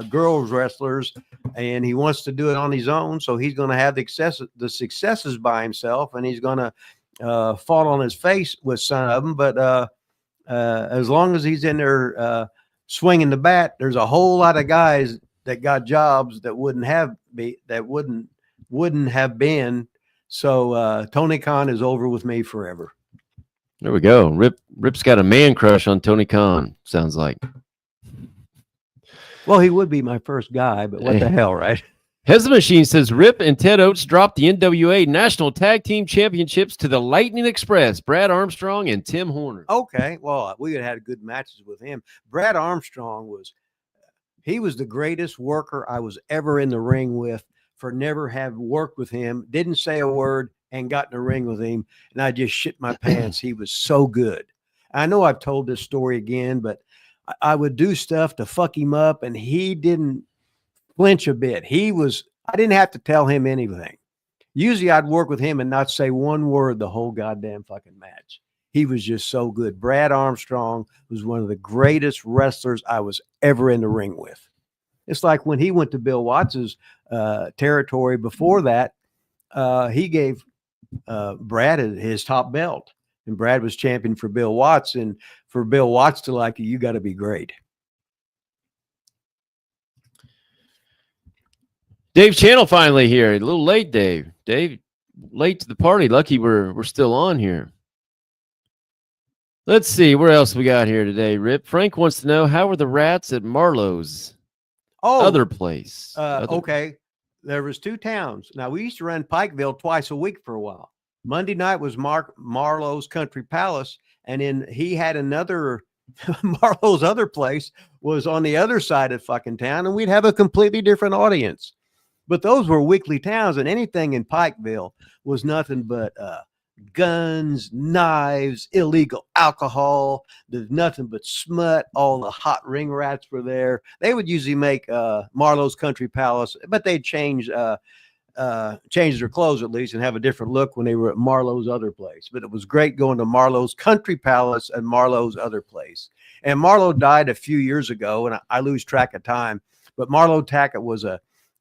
girls wrestlers, and he wants to do it on his own. So he's going to have the successes by himself, and he's going to fall on his face with some of them. But as long as he's in there swinging the bat, there's a whole lot of guys that got jobs that wouldn't have been. So Tony Khan is over with me forever. There we go. Rip's got a man crush on Tony Khan, sounds like. Well, he would be my first guy, but what the hell, right? Hez the Machine says, Rip and Ted Oates dropped the NWA National Tag Team Championships to the Lightning Express, Brad Armstrong and Tim Horner. Okay, well, we had good matches with him. Brad Armstrong was the greatest worker I was ever in the ring with. For never have worked with him, didn't say a word, and got in the ring with him, and I just shit my pants. He was so good. I know I've told this story again, but I would do stuff to fuck him up, and he didn't flinch a bit. I didn't have to tell him anything. Usually I'd work with him and not say one word the whole goddamn fucking match. He was just so good. Brad Armstrong was one of the greatest wrestlers I was ever in the ring with. It's like when he went to Bill Watts's territory before that, he gave Brad his top belt, and Brad was champion for Bill Watts, and for Bill Watts to like you got to be great. Dave Channel finally here. A little late, Dave. Dave, late to the party. Lucky we're still on here. Let's see where else we got here today. Rip Frank wants to know how were the rats at Marlowe's other place. Okay. There was 2 towns. Now we used to run Pikeville twice a week for a while. Monday night was Marlowe's Country Palace, and then he had another Marlowe's other place was on the other side of fucking town, and we'd have a completely different audience. But those were weekly towns, and anything in Pikeville was nothing but guns, knives, illegal alcohol. There's nothing but smut. All the hot ring rats were there. They would usually make Marlowe's Country Palace, but they'd change their clothes at least and have a different look when they were at Marlowe's other place. But it was great going to Marlowe's Country Palace and Marlowe's other place. And Marlowe died a few years ago, and I lose track of time. But Marlowe Tackett was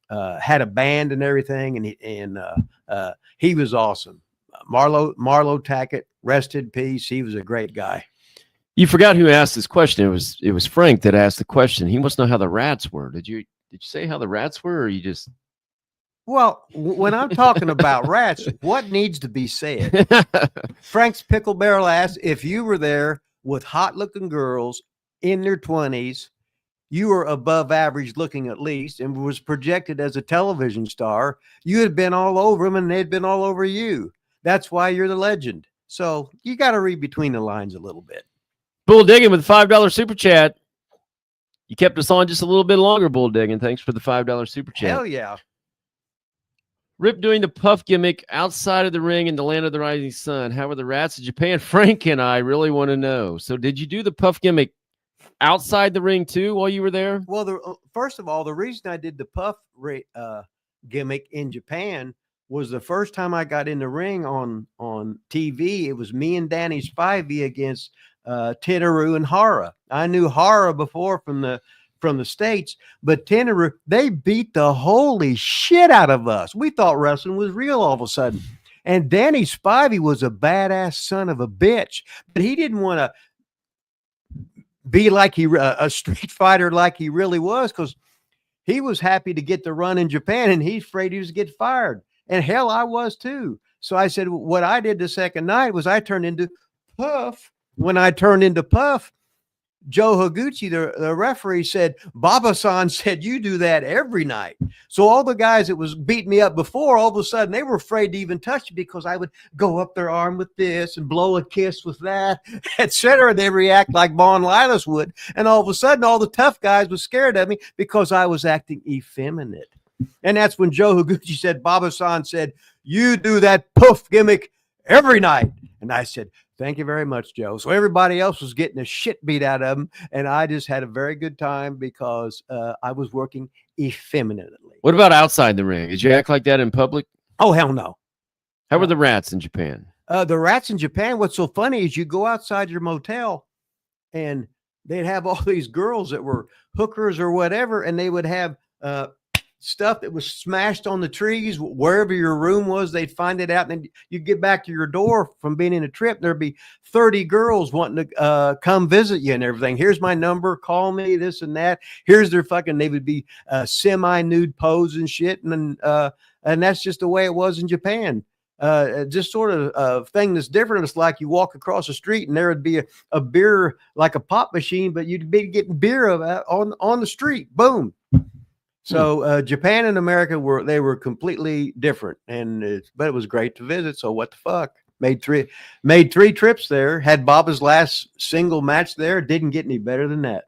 had a band and everything, and he was awesome. Marlowe Tackett, rest in peace. He was a great guy. You forgot who asked this question. It was Frank that asked the question. He wants to know how the rats were. Did you say how the rats were, or you just? Well, when I'm talking about rats, what needs to be said? Frank's Pickle Barrel asked if you were there with hot-looking girls in their 20s, you were above average looking at least, and was projected as a television star. You had been all over them, and they'd been all over you. That's why you're the legend. So you got to read between the lines a little bit. Bull Digging with $5 super chat. You kept us on just a little bit longer, Bull Digging. Thanks for the $5 super chat. Hell yeah. Rip doing the puff gimmick outside of the ring in the land of the rising sun. How were the rats in Japan? Frank and I really want to know. So did you do the puff gimmick outside the ring too while you were there? Well, first of all, the reason I did the puff gimmick in Japan was the first time I got in the ring on TV. It was me and Danny Spivey against Tenaru and Hara. I knew Hara before from the States, but Tenaru, they beat the holy shit out of us. We thought wrestling was real all of a sudden. And Danny Spivey was a badass son of a bitch, but he didn't want to be like a street fighter like he really was, because he was happy to get the run in Japan, and he's afraid he was get fired. And hell, I was too. So I said, what I did the second night was I turned into Puff. When I turned into Puff, Joe Higuchi, the referee, said, Baba-san said you do that every night. So all the guys that was beating me up before, all of a sudden, they were afraid to even touch me, because I would go up their arm with this and blow a kiss with that, etc. They react like Vaughn Lilas would. And all of a sudden, all the tough guys were scared of me because I was acting effeminate. And that's when Joe Higuchi said, Baba-san said, you do that puff gimmick every night. And I said, thank you very much, Joe. So everybody else was getting the shit beat out of them, and I just had a very good time because I was working effeminately. What about outside the ring? Did you act like that in public? Oh, hell no. How were the rats in Japan? The rats in Japan, what's so funny is you go outside your motel, and they'd have all these girls that were hookers or whatever, and they would have stuff that was smashed on the trees. Wherever your room was, they'd find it out, and then you get back to your door from being in a trip, there'd be 30 girls wanting to come visit you and everything. Here's my number, call me, this and that. Here's their fucking, they would be semi-nude pose and shit, and that's just the way it was in Japan. Just sort of thing that's different. It's like you walk across the street and there would be a beer, like a pop machine, but you'd be getting beer on the street. Boom. So Japan and America were completely different, but it was great to visit. So what the fuck? Made three trips there. Had Baba's last single match there. Didn't get any better than that.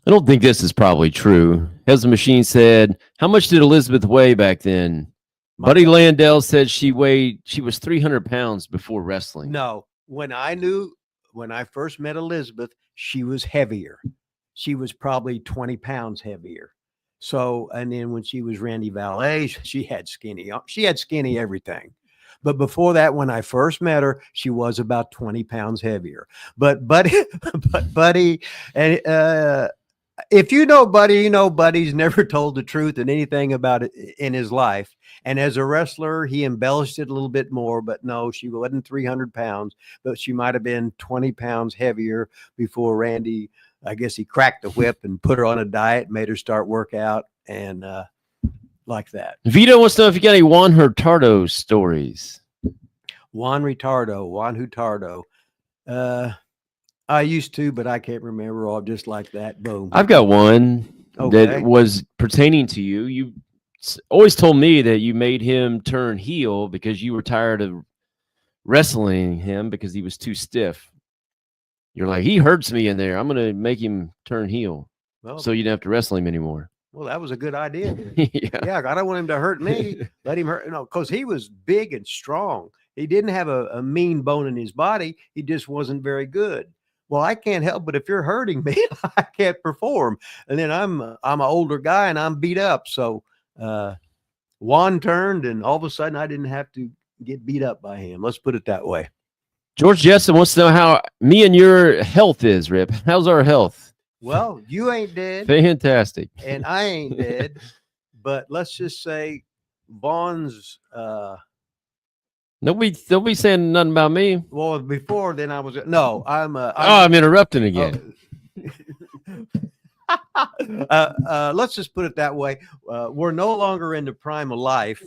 I don't think this is probably true. As the machine said, how much did Elizabeth weigh back then? Buddy Landell said she was 300 pounds before wrestling. No, when I first met Elizabeth, she was heavier. She was probably 20 pounds heavier. So, and then when she was Randy Valets, she had skinny everything. But before that, when I first met her, she was about 20 pounds heavier. But Buddy, and if you know Buddy, you know Buddy's never told the truth in anything about it in his life. And as a wrestler, he embellished it a little bit more. But no, she wasn't 300 pounds, but she might have been 20 pounds heavier before Randy. I guess he cracked the whip and put her on a diet, made her start workout, and like that. Vito wants to know if you got any Juan Hurtado stories. Juan Hurtado. I used to, but I can't remember all, just like that. Boom. I've got one that was pertaining to you. You always told me that you made him turn heel because you were tired of wrestling him because he was too stiff. You're like, he hurts me in there. I'm going to make him turn heel so you don't have to wrestle him anymore. Well, that was a good idea. Yeah, I don't want him to hurt me. Let him hurt. No, because he was big and strong. He didn't have a mean bone in his body. He just wasn't very good. Well, I can't help but if you're hurting me, I can't perform. And then I'm an older guy and I'm beat up. So Juan turned, and all of a sudden I didn't have to get beat up by him. Let's put it that way. George Jessen wants to know how me and your health is, Rip. How's our health? Well, you ain't dead. Fantastic. And I ain't dead. But let's just say Vaughn's Don't be saying nothing about me. well, before then I was I'm interrupting again. Let's just put it that way. We're no longer in the prime of life.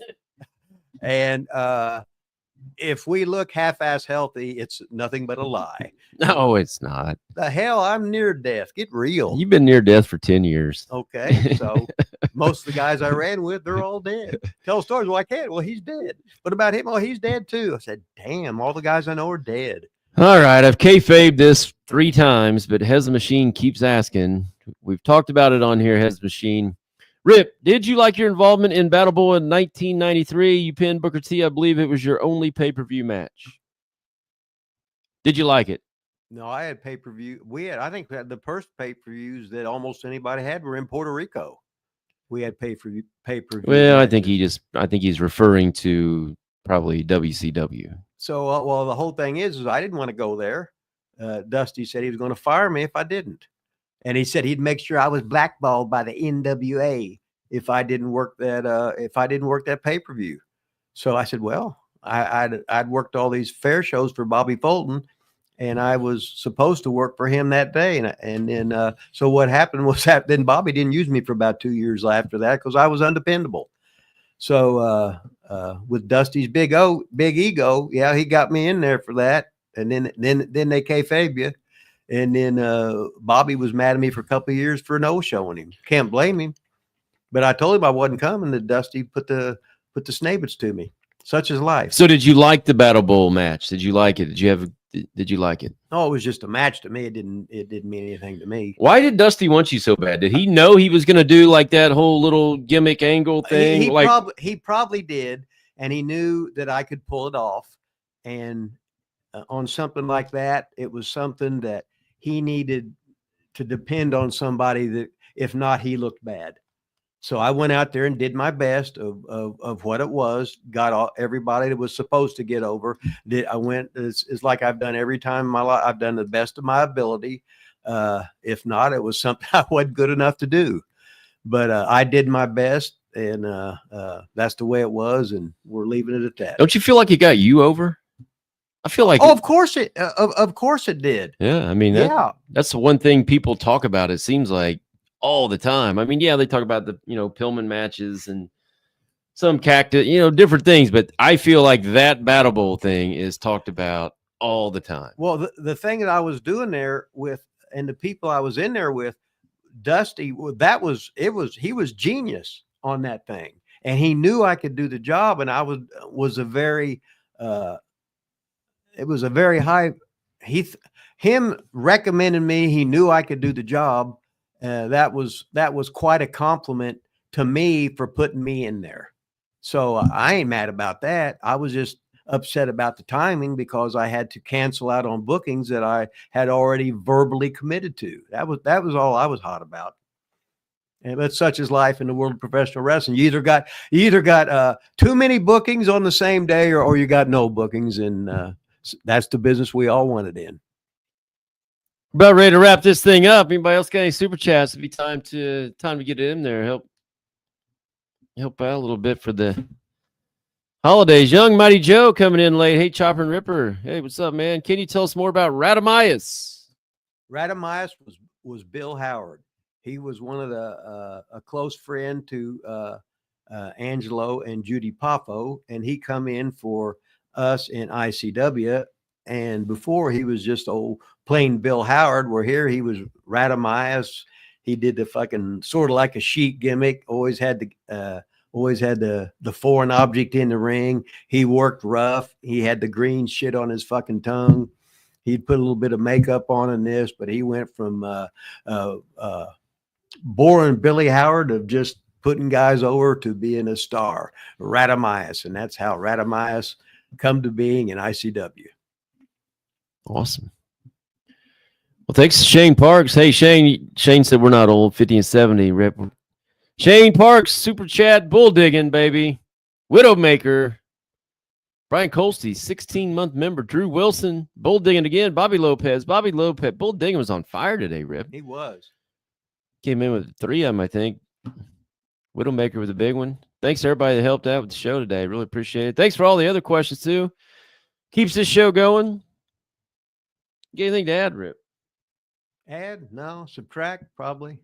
And if we look half-ass healthy, it's nothing but a lie. No, it's not. The hell, I'm near death. Get real. You've been near death for 10 years. Okay, so most of the guys I ran with, they're all dead. Tell stories. Well, I can't. Well, he's dead. What about him? Oh, he's dead too. I said, damn, all the guys I know are dead. All right, I've kayfabed this 3 times, but Hez the Machine keeps asking. We've talked about it on here, Hez the Machine. Rip, did you like your involvement in Battlebowl in 1993? You pinned Booker T. I believe it was your only pay-per-view match. Did you like it? No, I had pay-per-view. I think the first pay-per-views that almost anybody had were in Puerto Rico. We had pay-per-view. Well, I think he's referring to probably WCW. So, well, the whole thing is I didn't want to go there. Dusty said he was going to fire me if I didn't. And he said he'd make sure I was blackballed by the NWA if I didn't work that pay-per-view. So I said, well, I'd worked all these fair shows for Bobby Fulton, and I was supposed to work for him that day. And then so what happened was that then Bobby didn't use me for about 2 years after that because I was undependable. So with Dusty's big ego, yeah, he got me in there for that. And then they kayfabe you. And then Bobby was mad at me for a couple of years for no-showing him. Can't blame him. But I told him I wasn't coming. That Dusty put the snabbits to me. Such is life. So did you like the Battlebowl match? Did you like it? Did you like it? Oh, it was just a match to me. It didn't mean anything to me. Why did Dusty want you so bad? Did he know he was going to do like that whole little gimmick angle thing? He probably did, and he knew that I could pull it off. And on something like that, it was something that he needed to depend on somebody that, if not, he looked bad. So I went out there and did my best of what it was, got everybody that was supposed to get over. It's like I've done every time in my life. I've done the best of my ability. If not, it was something I wasn't good enough to do. But I did my best, and that's the way it was, and we're leaving it at that. Don't you feel like it got you over? I feel like of course it did. Yeah, I mean that's the one thing people talk about. It seems like all the time. I mean, yeah, they talk about the Pillman matches and some cactus, different things, but I feel like that Battlebowl thing is talked about all the time. Well, the thing that I was doing there with, and the people I was in there with, Dusty, he was genius on that thing, and he knew I could do the job, and I was a very it was a very high. Him recommending me. He knew I could do the job. That was quite a compliment to me for putting me in there. So I ain't mad about that. I was just upset about the timing because I had to cancel out on bookings that I had already verbally committed to. That was all I was hot about. And that's such is life in the world of professional wrestling. You either got too many bookings on the same day, or you got no bookings, and that's the business we all wanted in. About ready to wrap this thing up. Anybody else got any super chats? It'd be time to get it in there. Help out a little bit for the holidays. Young Mighty Joe coming in late. Hey, Chopper and Ripper. Hey, what's up, man? Can you tell us more about Radamias? Radamias was Bill Howard. He was one of a close friend to Angelo and Judy Poffo, and he come in for us in ICW. And before, he was just old plain Bill Howard, where here he was Radamias. He did the fucking sort of like a Sheik gimmick, always had the foreign object in the ring. He worked rough. He had the green shit on his fucking tongue. He'd put a little bit of makeup on in this, but he went from boring Billy Howard of just putting guys over to being a star, Radamias. And that's how Radamias come to being in ICW. Awesome. Well, thanks to Shane Parks. Hey, Shane said we're not old, 50 and 70. Rip. Shane Parks, super chat, bull digging, baby. Widowmaker. Brian Colsty, 16-month member. Drew Wilson, bull digging again. Bobby Lopez. Bull digging was on fire today, Rip. He was. Came in with 3 of them, I think. Widowmaker with a big one. Thanks to everybody that helped out with the show today. Really appreciate it. Thanks for all the other questions, too. Keeps this show going. You got anything to add, Rip? Add? No. Subtract? Probably.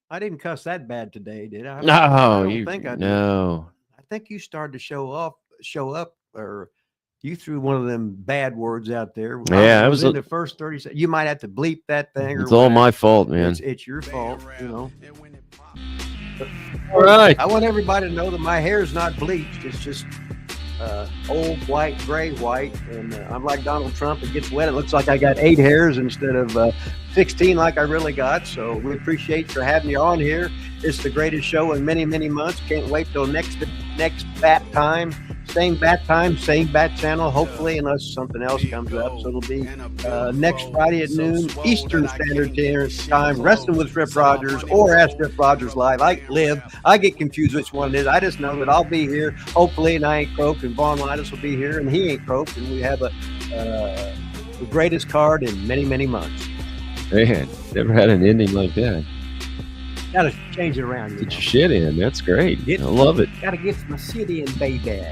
I didn't cuss that bad today, did I? No, I don't think I did. No. I think you started to show up, or you threw one of them bad words out there. Yeah, it was in the first 30 seconds. You might have to bleep that thing. It's all my fault, man. It's your fault, you know. All right. I want everybody to know that my hair is not bleached. It's just old white, gray white, and I'm like Donald Trump. It gets wet. It looks like I got 8 hairs instead of 16 like I really got. So we appreciate for having you on here. It's the greatest show in many, many months. Can't wait till next bat time. Same bat time, same bat channel, hopefully, unless something else comes up. So it'll be next Friday at noon, Eastern Standard Time, Wrestling with Rip Rogers or Ask Rip Rogers Live. I get confused which one it is. I just know that I'll be here, hopefully, and I ain't croaked, and Vaughn Linus will be here, and he ain't croaked, and we have the greatest card in many, many months. Man, never had an ending like that. Got to change it around. Get your shit in. That's great. I love it. Got to get my shit in, baby.